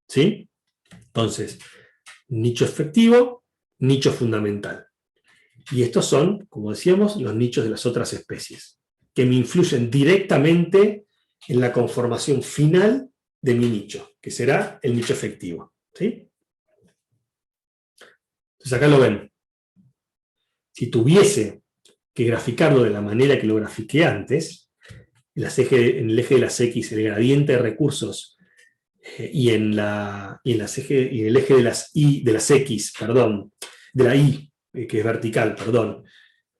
¿Sí? Entonces, nicho efectivo, nicho fundamental. Y estos son, como decíamos, los nichos de las otras especies, que me influyen directamente en la conformación final de mi nicho, que será el nicho efectivo. ¿Sí? Entonces acá lo ven. Si tuviese que graficarlo de la manera que lo grafiqué antes, en el eje de las X, el gradiente de recursos, y en el eje de las X, perdón, de la Y, que es vertical, perdón.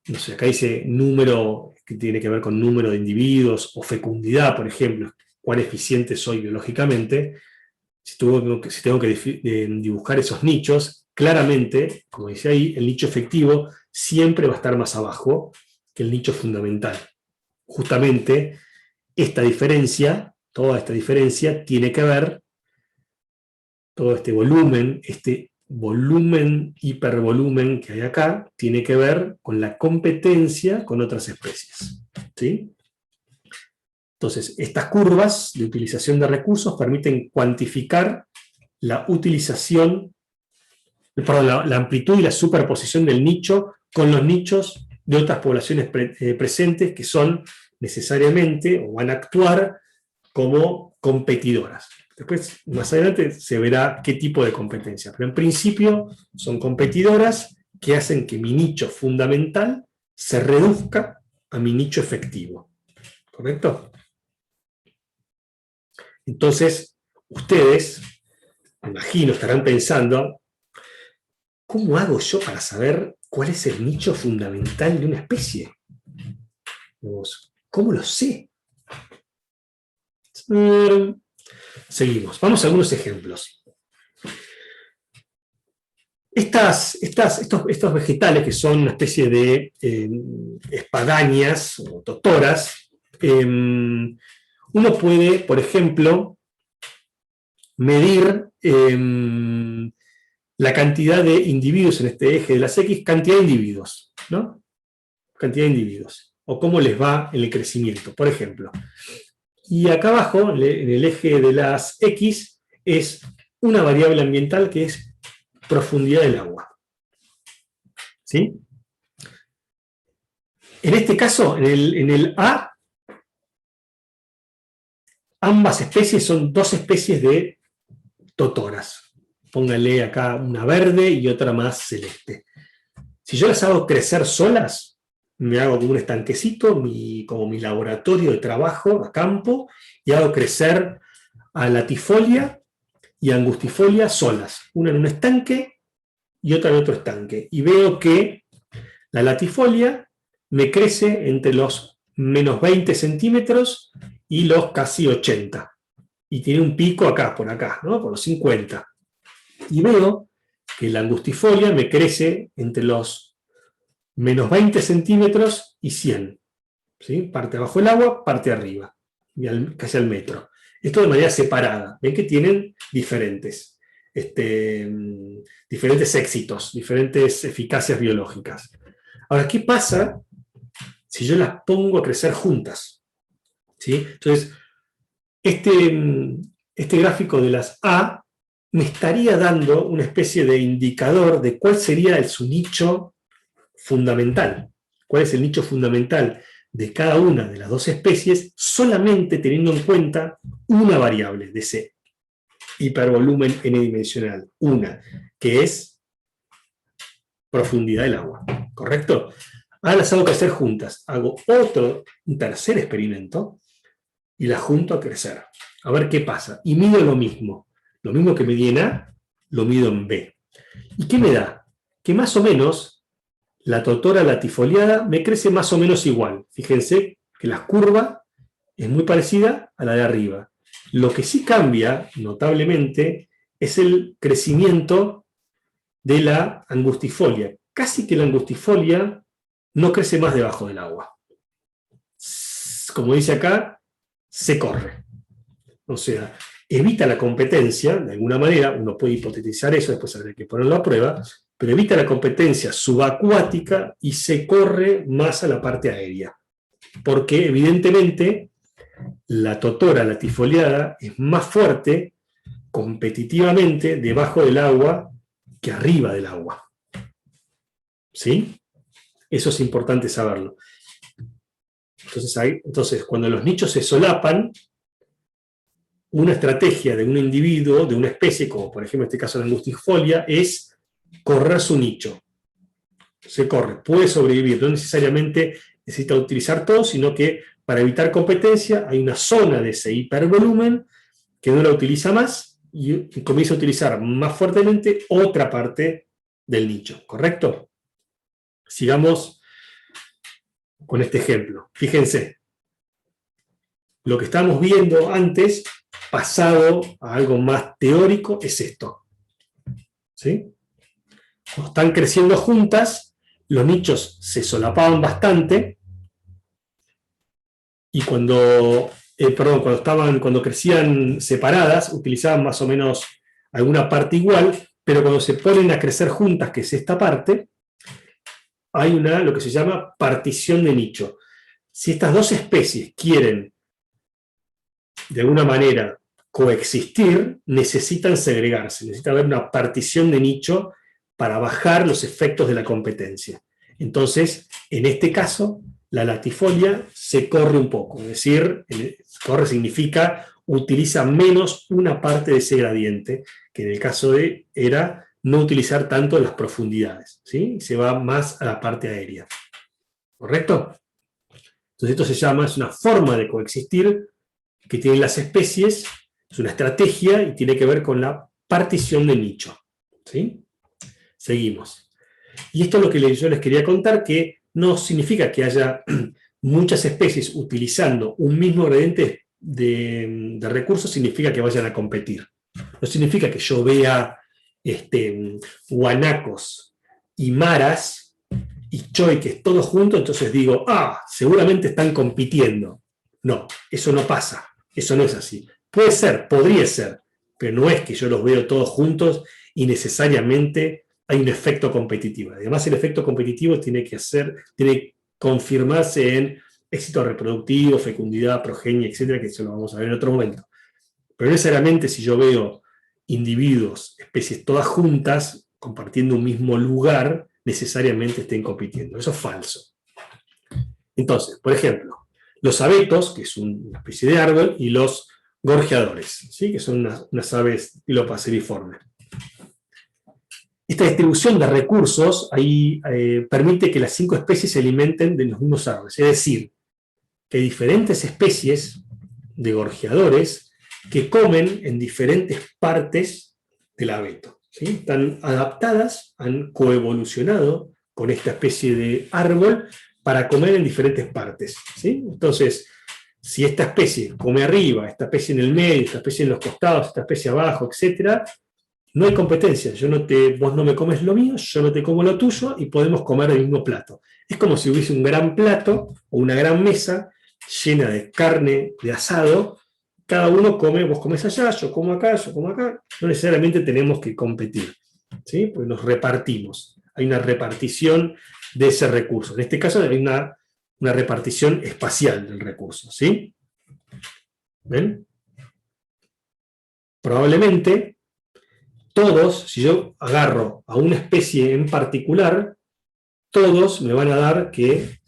No sé, acá dice número, que tiene que ver con número de individuos, o fecundidad, por ejemplo, cuán eficiente soy biológicamente. Si tengo que dibujar esos nichos, claramente, como dice ahí, el nicho efectivo siempre va a estar más abajo que el nicho fundamental. Justamente toda esta diferencia tiene que ver, todo este volumen, hipervolumen que hay acá, tiene que ver con la competencia con otras especies. ¿Sí? Entonces, estas curvas de utilización de recursos permiten cuantificar la amplitud y la superposición del nicho con los nichos de otras poblaciones presentes que son necesariamente o van a actuar como competidoras. Después, más adelante, se verá qué tipo de competencia. Pero en principio son competidoras que hacen que mi nicho fundamental se reduzca a mi nicho efectivo. ¿Correcto? Entonces, ustedes, me imagino, estarán pensando, ¿cómo hago yo para saber cuál es el nicho fundamental de una especie? ¿Cómo lo sé? Seguimos. Vamos a algunos ejemplos. Estos vegetales, que son una especie de espadañas o totoras, uno puede, por ejemplo, medir la cantidad de individuos en este eje de las X, cantidad de individuos, ¿no? Cantidad de individuos, o cómo les va en el crecimiento, por ejemplo. Y acá abajo, en el eje de las X, es una variable ambiental que es profundidad del agua. ¿Sí? En este caso, en el A, ambas especies son dos especies de totoras. Pónganle acá una verde y otra más celeste. Si yo las hago crecer solas, me hago como un estanquecito, como mi laboratorio de trabajo a campo, y hago crecer a latifolia y a angustifolia solas, una en un estanque y otra en otro estanque. Y veo que la latifolia me crece entre los menos 20 centímetros y los casi 80. Y tiene un pico acá, por acá, ¿no? Por los 50. Y veo que la angustifolia me crece entre los menos 20 centímetros y 100. ¿Sí? Parte abajo del agua, parte arriba, casi al metro. Esto de manera separada. Ven que tienen diferentes éxitos, diferentes eficacias biológicas. Ahora, ¿qué pasa si yo las pongo a crecer juntas? ¿Sí? Entonces, este gráfico de las A me estaría dando una especie de indicador de cuál sería su nicho fundamental. ¿Cuál es el nicho fundamental de cada una de las dos especies, solamente teniendo en cuenta una variable de ese hipervolumen n-dimensional? Una, que es profundidad del agua. ¿Correcto? Ahora las hago crecer juntas. Hago un tercer experimento y las junto a crecer. A ver qué pasa. Y mido lo mismo. Lo mismo que medí en A, lo mido en B. ¿Y qué me da? Que más o menos la totora latifoliada me crece más o menos igual. Fíjense que la curva es muy parecida a la de arriba. Lo que sí cambia notablemente es el crecimiento de la angustifolia. Casi que la angustifolia no crece más debajo del agua. Como dice acá, se corre. O sea, evita la competencia, de alguna manera, uno puede hipotetizar eso, después habría que ponerlo a prueba, pero evita la competencia subacuática y se corre más a la parte aérea. Porque evidentemente la totora latifoliada es más fuerte competitivamente debajo del agua que arriba del agua. ¿Sí? Eso es importante saberlo. Entonces, cuando los nichos se solapan, una estrategia de un individuo, de una especie, como por ejemplo en este caso la angustifolia, es correr su nicho. Se corre, puede sobrevivir, no necesariamente necesita utilizar todo, sino que para evitar competencia hay una zona de ese hipervolumen que no la utiliza más y comienza a utilizar más fuertemente otra parte del nicho, ¿correcto? Sigamos con este ejemplo. Fíjense, lo que estábamos viendo antes, pasado a algo más teórico, es esto. ¿Sí? Cuando están creciendo juntas, los nichos se solapaban bastante, y cuando crecían separadas, utilizaban más o menos alguna parte igual, pero cuando se ponen a crecer juntas, que es esta parte, hay lo que se llama partición de nicho. Si estas dos especies quieren, de alguna manera, coexistir, necesitan segregarse, necesita haber una partición de nicho para bajar los efectos de la competencia. Entonces, en este caso, la latifolia se corre un poco, es decir, corre significa utiliza menos una parte de ese gradiente, que en el caso era no utilizar tanto las profundidades, ¿sí? Se va más a la parte aérea. ¿Correcto? Entonces esto es una forma de coexistir que tienen las especies, es una estrategia y tiene que ver con la partición de nicho. ¿Sí? Seguimos. Y esto es lo que yo les quería contar, que no significa que haya muchas especies utilizando un mismo gradiente de recursos, significa que vayan a competir. No significa que yo vea guanacos y maras y choiques todos juntos, entonces digo, seguramente están compitiendo. No, eso no pasa, eso no es así. Puede ser, podría ser, pero no es que yo los veo todos juntos y necesariamente hay un efecto competitivo. Además, el efecto competitivo tiene que confirmarse en éxito reproductivo, fecundidad, progenie, etcétera, que eso lo vamos a ver en otro momento. Pero necesariamente si yo veo individuos, especies todas juntas, compartiendo un mismo lugar, necesariamente estén compitiendo. Eso es falso. Entonces, por ejemplo, los abetos, que es una especie de árbol, y los gorjeadores, ¿sí? Que son unas aves pilopaceriformes. Esta distribución de recursos ahí, permite que las 5 especies se alimenten de los mismos árboles. Es decir, que hay diferentes especies de gorjeadores que comen en diferentes partes del abeto. ¿Sí? Están adaptadas, han coevolucionado con esta especie de árbol para comer en diferentes partes. ¿Sí? Entonces, si esta especie come arriba, esta especie en el medio, esta especie en los costados, esta especie abajo, etc., no hay competencia. Vos no me comes lo mío, yo no te como lo tuyo y podemos comer el mismo plato. Es como si hubiese un gran plato o una gran mesa llena de carne de asado. Cada uno come, vos comes allá, yo como acá, no necesariamente tenemos que competir, ¿sí? Pues nos repartimos, hay una repartición de ese recurso. En este caso hay una repartición espacial del recurso, ¿sí? ¿Ven? Probablemente todos, si yo agarro a una especie en particular, todos me van a dar que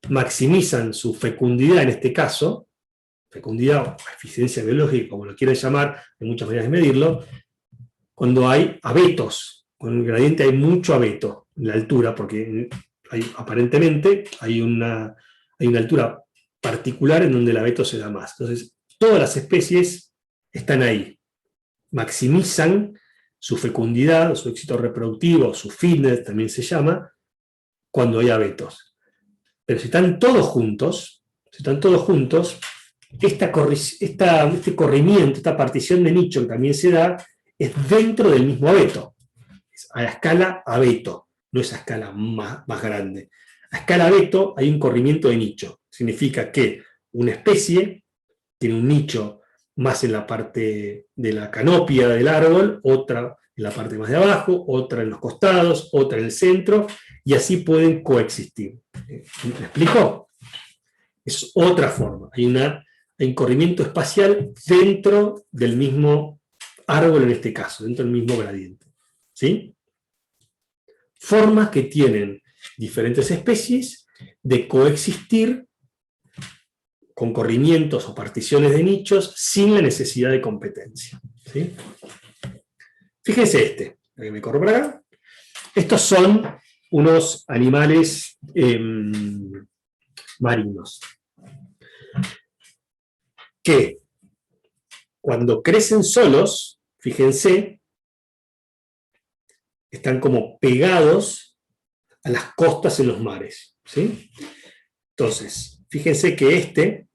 maximizan su fecundidad en este caso, fecundidad o eficiencia biológica, como lo quieran llamar, hay muchas maneras de medirlo, cuando hay abetos. Con el gradiente hay mucho abeto en la altura, porque aparentemente hay una altura particular en donde el abeto se da más. Entonces, todas las especies están ahí, maximizan su fecundidad, su éxito reproductivo, su fitness también se llama, cuando hay abetos. Pero si están todos juntos, este corrimiento, esta partición de nicho que también se da, es dentro del mismo abeto. Es a la escala abeto, no es a escala más grande. A escala abeto hay un corrimiento de nicho. Significa que una especie tiene un nicho más en la parte de la canopia del árbol, otra en la parte más de abajo, otra en los costados, otra en el centro, y así pueden coexistir. ¿Me explico? Es otra forma. Hay un corrimiento espacial dentro del mismo árbol en este caso, dentro del mismo gradiente. ¿Sí? Formas que tienen diferentes especies de coexistir con corrimientos o particiones de nichos sin la necesidad de competencia. ¿Sí? Fíjense que me corro para acá. Estos son unos animales marinos que cuando crecen solos, fíjense, están como pegados a las costas en los mares. ¿Sí? Entonces, fíjense que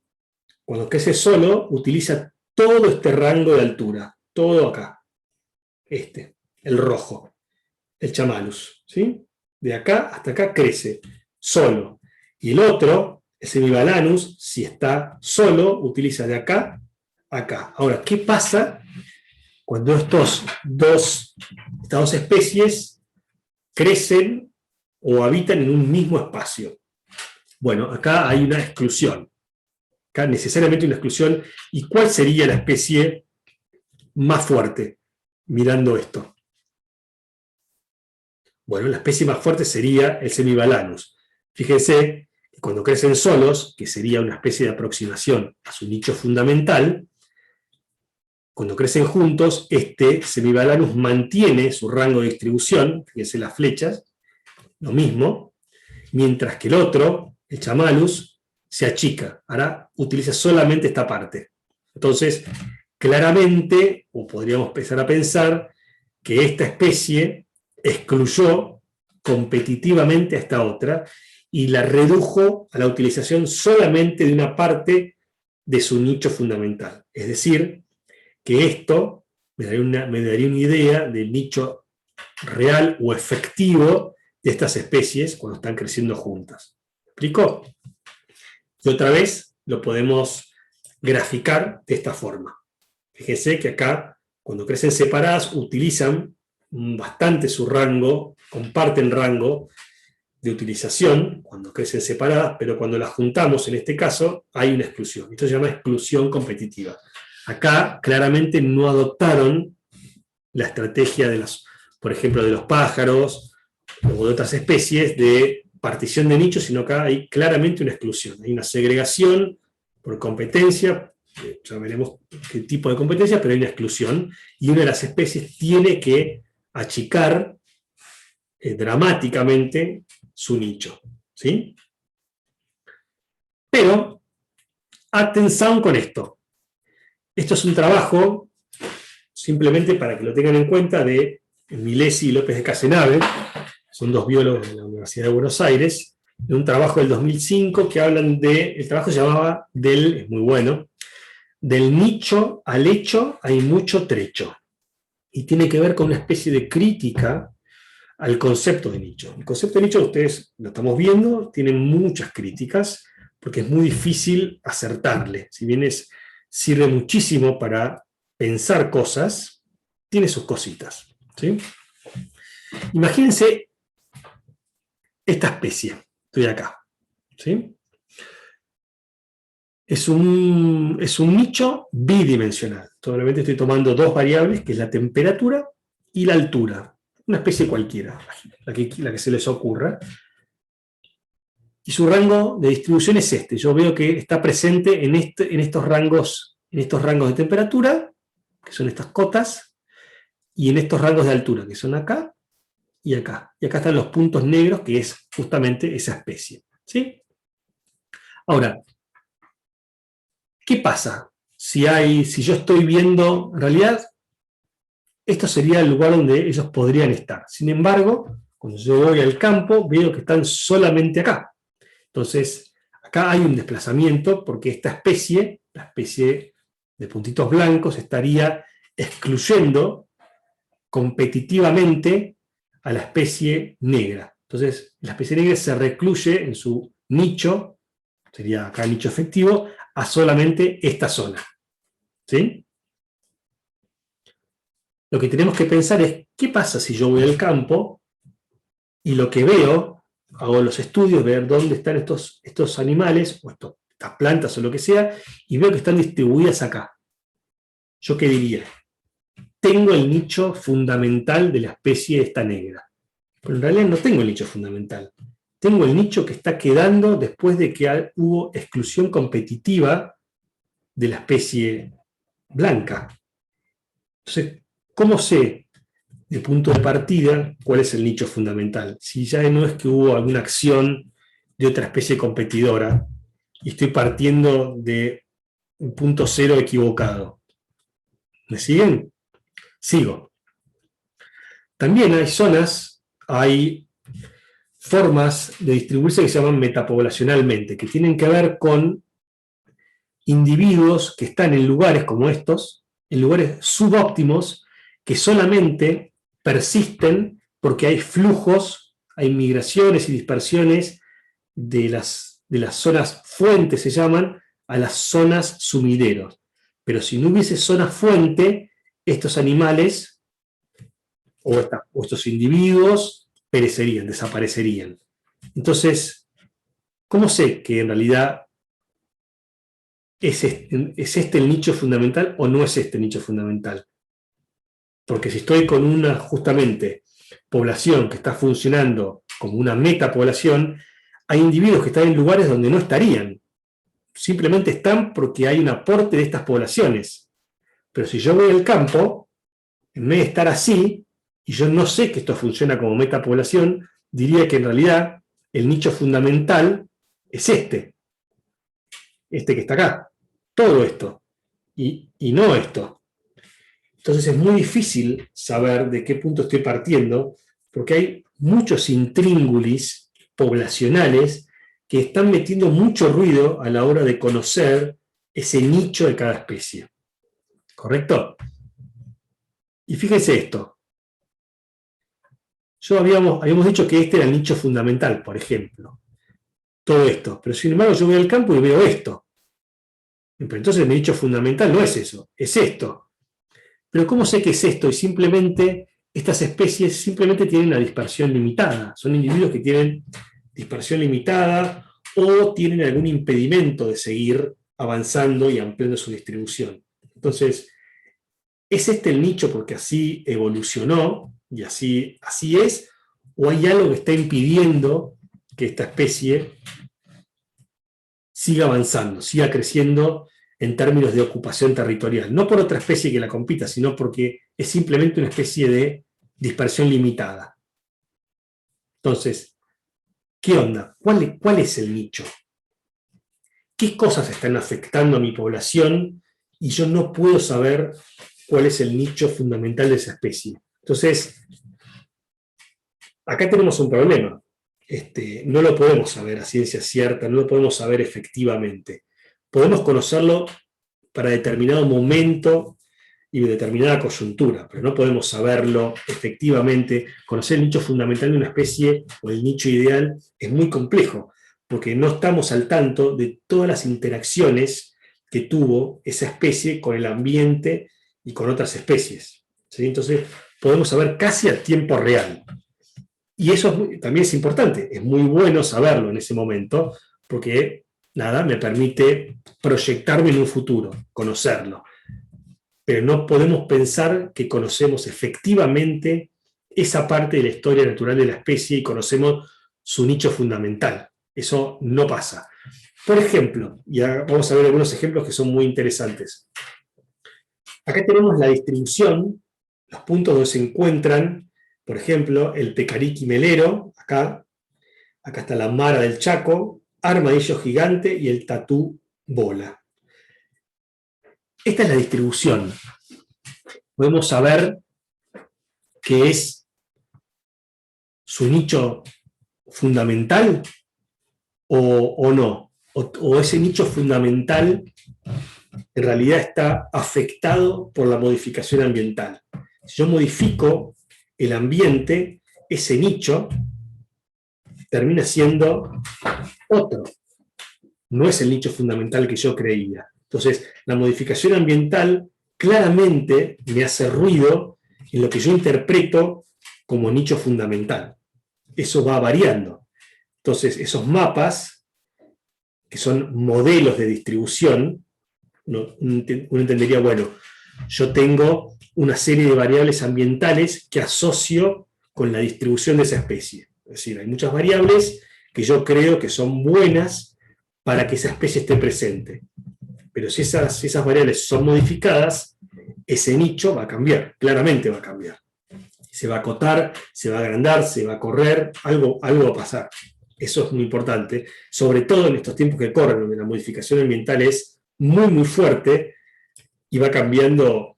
cuando crece solo, utiliza todo este rango de altura, todo acá. El rojo, el chamalus, ¿sí? De acá hasta acá crece solo. Y el otro, el Semibalanus, si está solo, utiliza de acá a acá. Ahora, ¿qué pasa cuando estas dos especies crecen o habitan en un mismo espacio? Bueno, acá hay una exclusión. Acá necesariamente una exclusión. ¿Y cuál sería la especie más fuerte mirando esto? Bueno, la especie más fuerte sería el Semibalanus. Fíjense que cuando crecen solos, que sería una especie de aproximación a su nicho fundamental, cuando crecen juntos, este Semibalanus mantiene su rango de distribución, fíjense las flechas, lo mismo, mientras que el otro, el Chamalus, se achica. Ahora utiliza solamente esta parte. Entonces, claramente, o podríamos empezar a pensar, que esta especie excluyó competitivamente a esta otra y la redujo a la utilización solamente de una parte de su nicho fundamental. Es decir, que esto me daría una idea del nicho real o efectivo de estas especies cuando están creciendo juntas. ¿Me explico? Y otra vez lo podemos graficar de esta forma. Fíjense que acá, cuando crecen separadas, utilizan bastante su rango, comparten rango de utilización cuando crecen separadas, pero cuando las juntamos, en este caso, hay una exclusión. Esto se llama exclusión competitiva. Acá claramente no adoptaron la estrategia de los, por ejemplo, de los pájaros o de otras especies de partición de nichos, sino acá hay claramente una exclusión. Hay una segregación por competencia, ya veremos qué tipo de competencia, pero hay una exclusión, y una de las especies tiene que achicar dramáticamente su nicho. ¿Sí? Pero, atención con esto. Esto es un trabajo, simplemente para que lo tengan en cuenta, de Milesi y López de Casenave, son dos biólogos de la Universidad de Buenos Aires, de un trabajo del 2005 que hablan de, el trabajo se llamaba es muy bueno, del nicho al hecho hay mucho trecho. Y tiene que ver con una especie de crítica al concepto de nicho. El concepto de nicho, ustedes lo estamos viendo, tiene muchas críticas, porque es muy difícil acertarle. Si bien sirve muchísimo para pensar cosas, tiene sus cositas. ¿Sí? Imagínense esta especie, estoy acá. ¿Sí? Es un nicho bidimensional. Solamente estoy tomando dos variables, que es la temperatura y la altura. Una especie cualquiera, la que se les ocurra. Y su rango de distribución es este. Yo veo que está presente en estos rangos de temperatura, que son estas cotas, y en estos rangos de altura, que son acá y acá. Y acá están los puntos negros, que es justamente esa especie. ¿Sí? Ahora, ¿qué pasa si yo estoy viendo, en realidad, esto sería el lugar donde ellos podrían estar? Sin embargo, cuando yo voy al campo, veo que están solamente acá. Entonces, acá hay un desplazamiento porque esta especie, la especie de puntitos blancos, estaría excluyendo competitivamente a la especie negra. Entonces, la especie negra se recluye en su nicho, sería acá el nicho efectivo, a solamente esta zona. ¿Sí? Lo que tenemos que pensar es, ¿qué pasa si yo voy al campo y lo que veo, hago los estudios, ver dónde están estos animales, o estas plantas o lo que sea, y veo que están distribuidas acá? ¿Yo qué diría? Tengo el nicho fundamental de la especie esta negra. Pero en realidad no tengo el nicho fundamental. Tengo el nicho que está quedando después de que hubo exclusión competitiva de la especie blanca. Entonces, ¿cómo sé de punto de partida cuál es el nicho fundamental? Si ya no es que hubo alguna acción de otra especie competidora y estoy partiendo de un punto cero equivocado. ¿Me siguen? Sigo. También hay formas de distribuirse que se llaman metapoblacionalmente, que tienen que ver con individuos que están en lugares como estos, en lugares subóptimos, que solamente persisten porque hay flujos, hay migraciones y dispersiones de las zonas fuentes, se llaman, a las zonas sumideros. Pero si no hubiese zona fuente, estos animales o estos individuos perecerían, desaparecerían. Entonces, ¿cómo sé que en realidad ¿es este el nicho fundamental o no es este el nicho fundamental? Porque si estoy con una, justamente, población que está funcionando como una metapoblación, hay individuos que están en lugares donde no estarían. Simplemente están porque hay un aporte de estas poblaciones. Pero si yo voy al campo, en vez de estar así, y yo no sé que esto funciona como metapoblación, diría que en realidad el nicho fundamental es este que está acá. Todo esto, y no esto. Entonces es muy difícil saber de qué punto estoy partiendo, porque hay muchos intríngulis poblacionales que están metiendo mucho ruido a la hora de conocer ese nicho de cada especie. ¿Correcto? Y fíjense esto. habíamos dicho que este era el nicho fundamental, por ejemplo. Todo esto. Pero sin embargo yo voy al campo y veo esto. Pero entonces mi nicho fundamental no es eso, es esto. Pero ¿cómo sé que es esto? Y simplemente estas especies simplemente tienen una dispersión limitada. Son individuos que tienen dispersión limitada o tienen algún impedimento de seguir avanzando y ampliando su distribución. Entonces, ¿es este el nicho porque así evolucionó y así es? ¿O hay algo que está impidiendo que esta especie siga avanzando, siga creciendo en términos de ocupación territorial? No por otra especie que la compita, sino porque es simplemente una especie de dispersión limitada. Entonces, ¿qué onda? ¿Cuál es el nicho? ¿Qué cosas están afectando a mi población y yo no puedo saber cuál es el nicho fundamental de esa especie? Entonces, acá tenemos un problema. No lo podemos saber a ciencia cierta, no lo podemos saber efectivamente. Podemos conocerlo para determinado momento y determinada coyuntura, pero no podemos saberlo efectivamente. Conocer el nicho fundamental de una especie o el nicho ideal es muy complejo, porque no estamos al tanto de todas las interacciones que tuvo esa especie con el ambiente y con otras especies. ¿Sí? Entonces, podemos saber casi a tiempo real. Y eso también es importante, es muy bueno saberlo en ese momento, porque nada, me permite proyectarme en un futuro, conocerlo. Pero no podemos pensar que conocemos efectivamente esa parte de la historia natural de la especie y conocemos su nicho fundamental. Eso no pasa. Por ejemplo, ya vamos a ver algunos ejemplos que son muy interesantes. Acá tenemos la distribución, los puntos donde se encuentran, por ejemplo, el pecariqui melero, acá está la mara del Chaco, armadillo gigante y el tatú bola. Esta es la distribución. Podemos saber qué es su nicho fundamental o no. O ese nicho fundamental en realidad está afectado por la modificación ambiental. Si yo modifico el ambiente, ese nicho termina siendo otro. No es el nicho fundamental que yo creía. Entonces, la modificación ambiental claramente me hace ruido en lo que yo interpreto como nicho fundamental. Eso va variando. Entonces, esos mapas, que son modelos de distribución, uno entendería, bueno, yo tengo una serie de variables ambientales que asocio con la distribución de esa especie. Es decir, hay muchas variables que yo creo que son buenas para que esa especie esté presente. Pero si esas variables son modificadas, ese nicho va a cambiar, claramente va a cambiar. Se va a acotar, se va a agrandar, se va a correr, algo va a pasar. Eso es muy importante, sobre todo en estos tiempos que corren, donde la modificación ambiental es muy, muy fuerte y va cambiando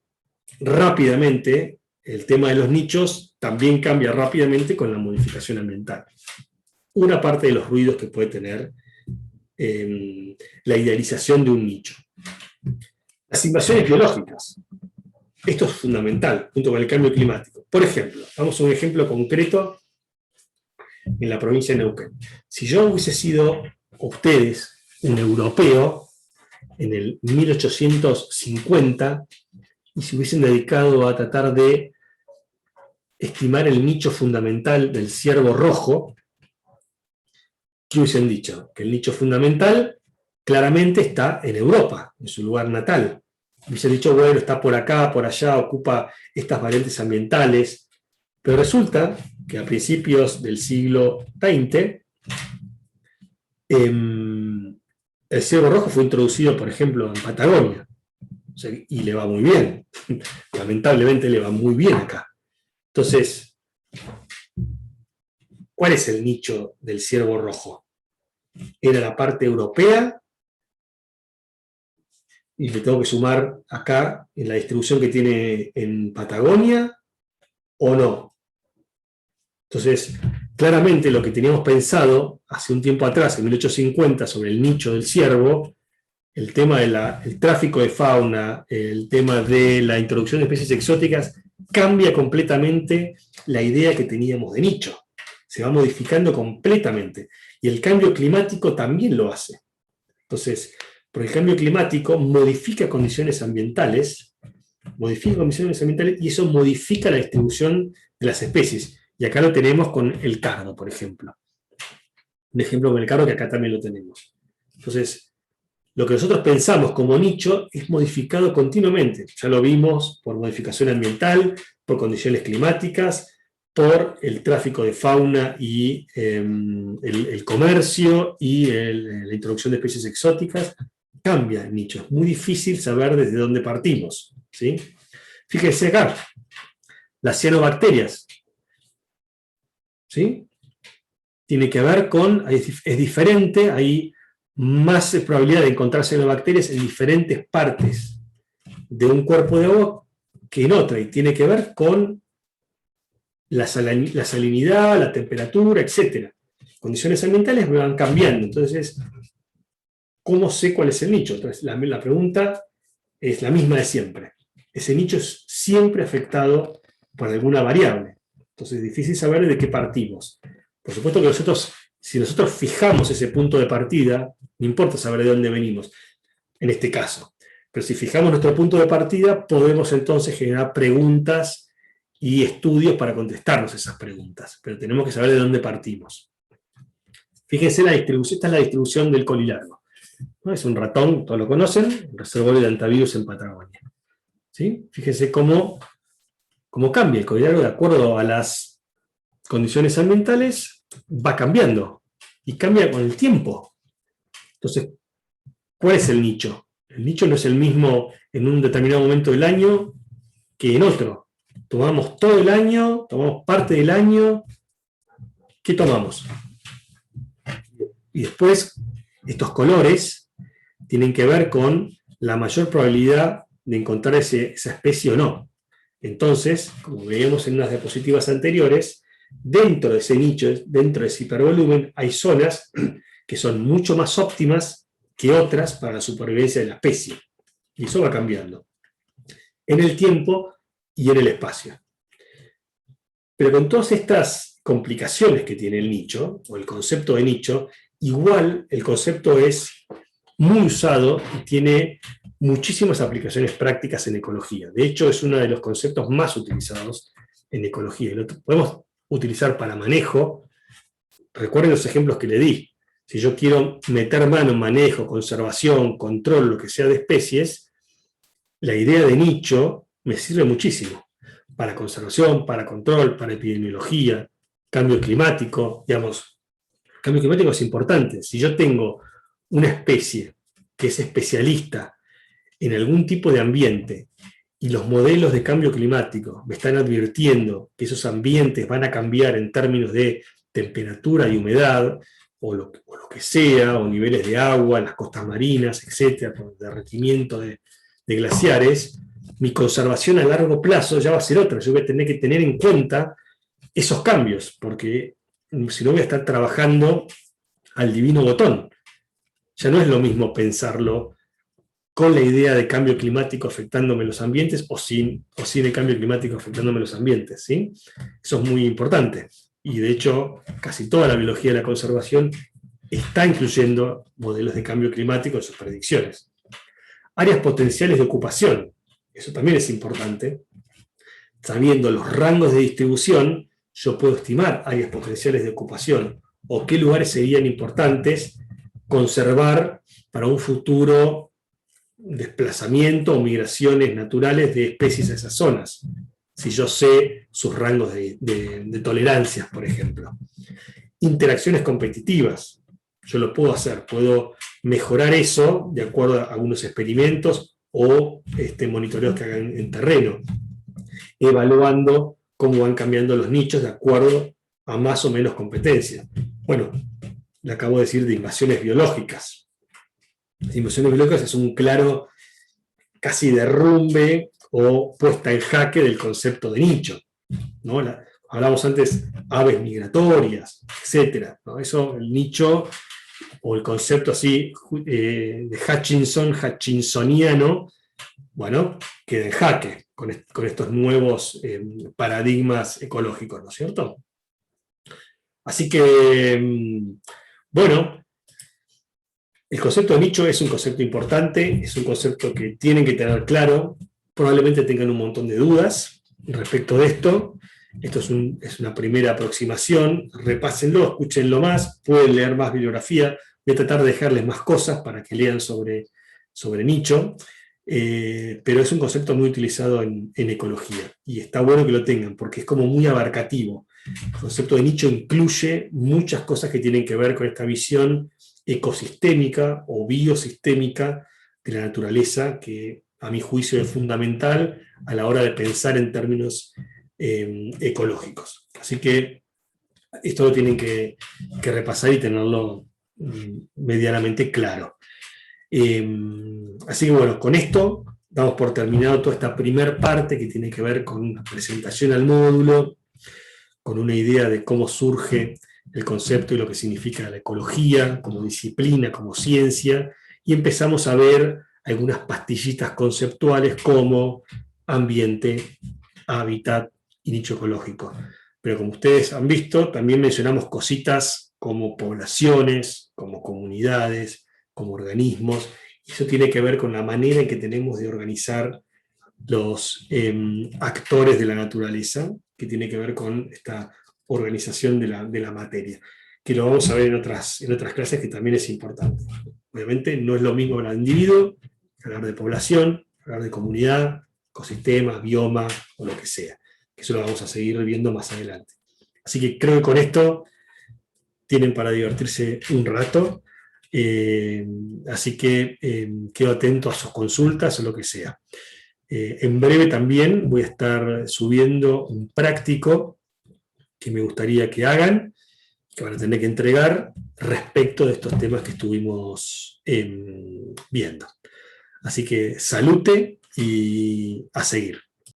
rápidamente. El tema de los nichos también cambia rápidamente con la modificación ambiental. Una parte de los ruidos que puede tener la idealización de un nicho. Las invasiones biológicas. Esto es fundamental, junto con el cambio climático. Por ejemplo, vamos a un ejemplo concreto en la provincia de Neuquén. Si yo hubiese sido, ustedes, un europeo, en el 1850, y se hubiesen dedicado a tratar de estimar el nicho fundamental del ciervo rojo, ¿qué hubiesen dicho? Que el nicho fundamental claramente está en Europa, en su lugar natal. Hubiesen dicho, bueno, está por acá, por allá, ocupa estas variantes ambientales, pero resulta que a principios del siglo XX, el ciervo rojo fue introducido, por ejemplo, en Patagonia, y le va muy bien. Lamentablemente le va muy bien acá. Entonces, ¿cuál es el nicho del ciervo rojo? ¿Era la parte europea? Y le tengo que sumar acá en la distribución que tiene en Patagonia, ¿o no? Entonces, claramente lo que teníamos pensado hace un tiempo atrás, en 1850, sobre el nicho del ciervo, el tema del tráfico de fauna, el tema de la introducción de especies exóticas, cambia completamente la idea que teníamos de nicho. Se va modificando completamente. Y el cambio climático también lo hace. Entonces, por el cambio climático modifica condiciones ambientales, y eso modifica la distribución de las especies. Y acá lo tenemos con el cardo, por ejemplo. Un ejemplo con el cardo que acá también lo tenemos. Entonces, lo que nosotros pensamos como nicho es modificado continuamente. Ya lo vimos por modificación ambiental, por condiciones climáticas, por el tráfico de fauna y el comercio y la introducción de especies exóticas. Cambia el nicho. Es muy difícil saber desde dónde partimos, ¿sí? Fíjense acá, las cianobacterias, ¿sí? Tiene que ver con, es diferente, hay más probabilidad de encontrar cianobacterias en diferentes partes de un cuerpo de agua que en otra, y tiene que ver con la salinidad, la temperatura, etc. Condiciones ambientales van cambiando, entonces, ¿cómo sé cuál es el nicho? Entonces, la pregunta es la misma de siempre. Ese nicho es siempre afectado por alguna variable. Entonces es difícil saber de qué partimos. Por supuesto que si nosotros fijamos ese punto de partida, no importa saber de dónde venimos, en este caso. Pero si fijamos nuestro punto de partida, podemos entonces generar preguntas y estudios para contestarnos esas preguntas. Pero tenemos que saber de dónde partimos. Fíjense la distribución, esta es la distribución del colilargo. ¿No? Es un ratón, todos lo conocen, un reservorio de antivirus en Patagonia. ¿Sí? Fíjense cómo cambia el colilargo de acuerdo a las condiciones ambientales, va cambiando y cambia con el tiempo. Entonces, ¿cuál es el nicho? El nicho no es el mismo en un determinado momento del año que en otro. Tomamos todo el año, tomamos parte del año. ¿Qué tomamos? Y después, estos colores tienen que ver con la mayor probabilidad de encontrar esa especie o no. Entonces, como veíamos en unas diapositivas anteriores, dentro de ese nicho, dentro de ese hipervolumen, hay zonas que son mucho más óptimas que otras para la supervivencia de la especie. Y eso va cambiando en el tiempo y en el espacio. Pero con todas estas complicaciones que tiene el nicho, o el concepto de nicho, igual el concepto es muy usado y tiene muchísimas aplicaciones prácticas en ecología. De hecho, es uno de los conceptos más utilizados en ecología. Lo podemos utilizar para manejo. Recuerden los ejemplos que le di. Si yo quiero meter mano en manejo, conservación, control, lo que sea de especies, la idea de nicho me sirve muchísimo. Para conservación, para control, para epidemiología, cambio climático, digamos. Cambio climático es importante. Si yo tengo una especie que es especialista en algún tipo de ambiente y los modelos de cambio climático me están advirtiendo que esos ambientes van a cambiar en términos de temperatura y humedad, o lo que sea, o niveles de agua en las costas marinas, etcétera, por derretimiento de glaciares, mi conservación a largo plazo ya va a ser otra. Yo voy a tener que tener en cuenta esos cambios, porque si no voy a estar trabajando al divino botón. Ya no es lo mismo pensarlo con la idea de cambio climático afectándome los ambientes o sin el cambio climático afectándome los ambientes, ¿sí? Eso es muy importante. Y de hecho, casi toda la biología de la conservación está incluyendo modelos de cambio climático en sus predicciones. Áreas potenciales de ocupación. Eso también es importante. Sabiendo los rangos de distribución, yo puedo estimar áreas potenciales de ocupación o qué lugares serían importantes conservar para un futuro desplazamiento o migraciones naturales de especies a esas zonas, si yo sé sus rangos de tolerancias, por ejemplo. Interacciones competitivas, yo lo puedo hacer, puedo mejorar eso de acuerdo a algunos experimentos o monitoreos que hagan en terreno, evaluando cómo van cambiando los nichos de acuerdo a más o menos competencia. Bueno, le acabo de decir de invasiones biológicas. Las invasiones biológicas es un claro casi derrumbe o puesta en jaque del concepto de nicho, ¿no? Hablamos antes aves migratorias, etc., ¿no? Eso, el nicho o el concepto así de hutchinsoniano, bueno, queda en jaque con estos nuevos paradigmas ecológicos, ¿no es cierto? Así que, bueno, el concepto de nicho es un concepto importante, es un concepto que tienen que tener claro, probablemente tengan un montón de dudas respecto de esto. Esto es una primera aproximación, repásenlo, escúchenlo más, pueden leer más bibliografía, voy a tratar de dejarles más cosas para que lean sobre nicho, pero es un concepto muy utilizado en ecología y está bueno que lo tengan porque es como muy abarcativo. El concepto de nicho incluye muchas cosas que tienen que ver con esta visión ecosistémica o biosistémica de la naturaleza, que a mi juicio es fundamental a la hora de pensar en términos ecológicos. Así que esto lo tienen que repasar y tenerlo medianamente claro. Así que bueno, con esto damos por terminado toda esta primera parte que tiene que ver con una presentación al módulo, con una idea de cómo surge el concepto y lo que significa la ecología como disciplina, como ciencia, y empezamos a ver algunas pastillitas conceptuales como ambiente, hábitat y nicho ecológico. Pero como ustedes han visto, también mencionamos cositas como poblaciones, como comunidades, como organismos, y eso tiene que ver con la manera en que tenemos de organizar los actores de la naturaleza, que tiene que ver con esta organización de la materia, que lo vamos a ver en otras clases que también es importante. Obviamente no es lo mismo hablar de individuo, hablar de población, hablar de comunidad, ecosistema, bioma o lo que sea, que eso lo vamos a seguir viendo más adelante. Así que creo que con esto tienen para divertirse un rato, así que quedo atento a sus consultas o lo que sea. En breve también voy a estar subiendo un práctico que me gustaría que hagan, que van a tener que entregar respecto de estos temas que estuvimos viendo. Así que salute y a seguir.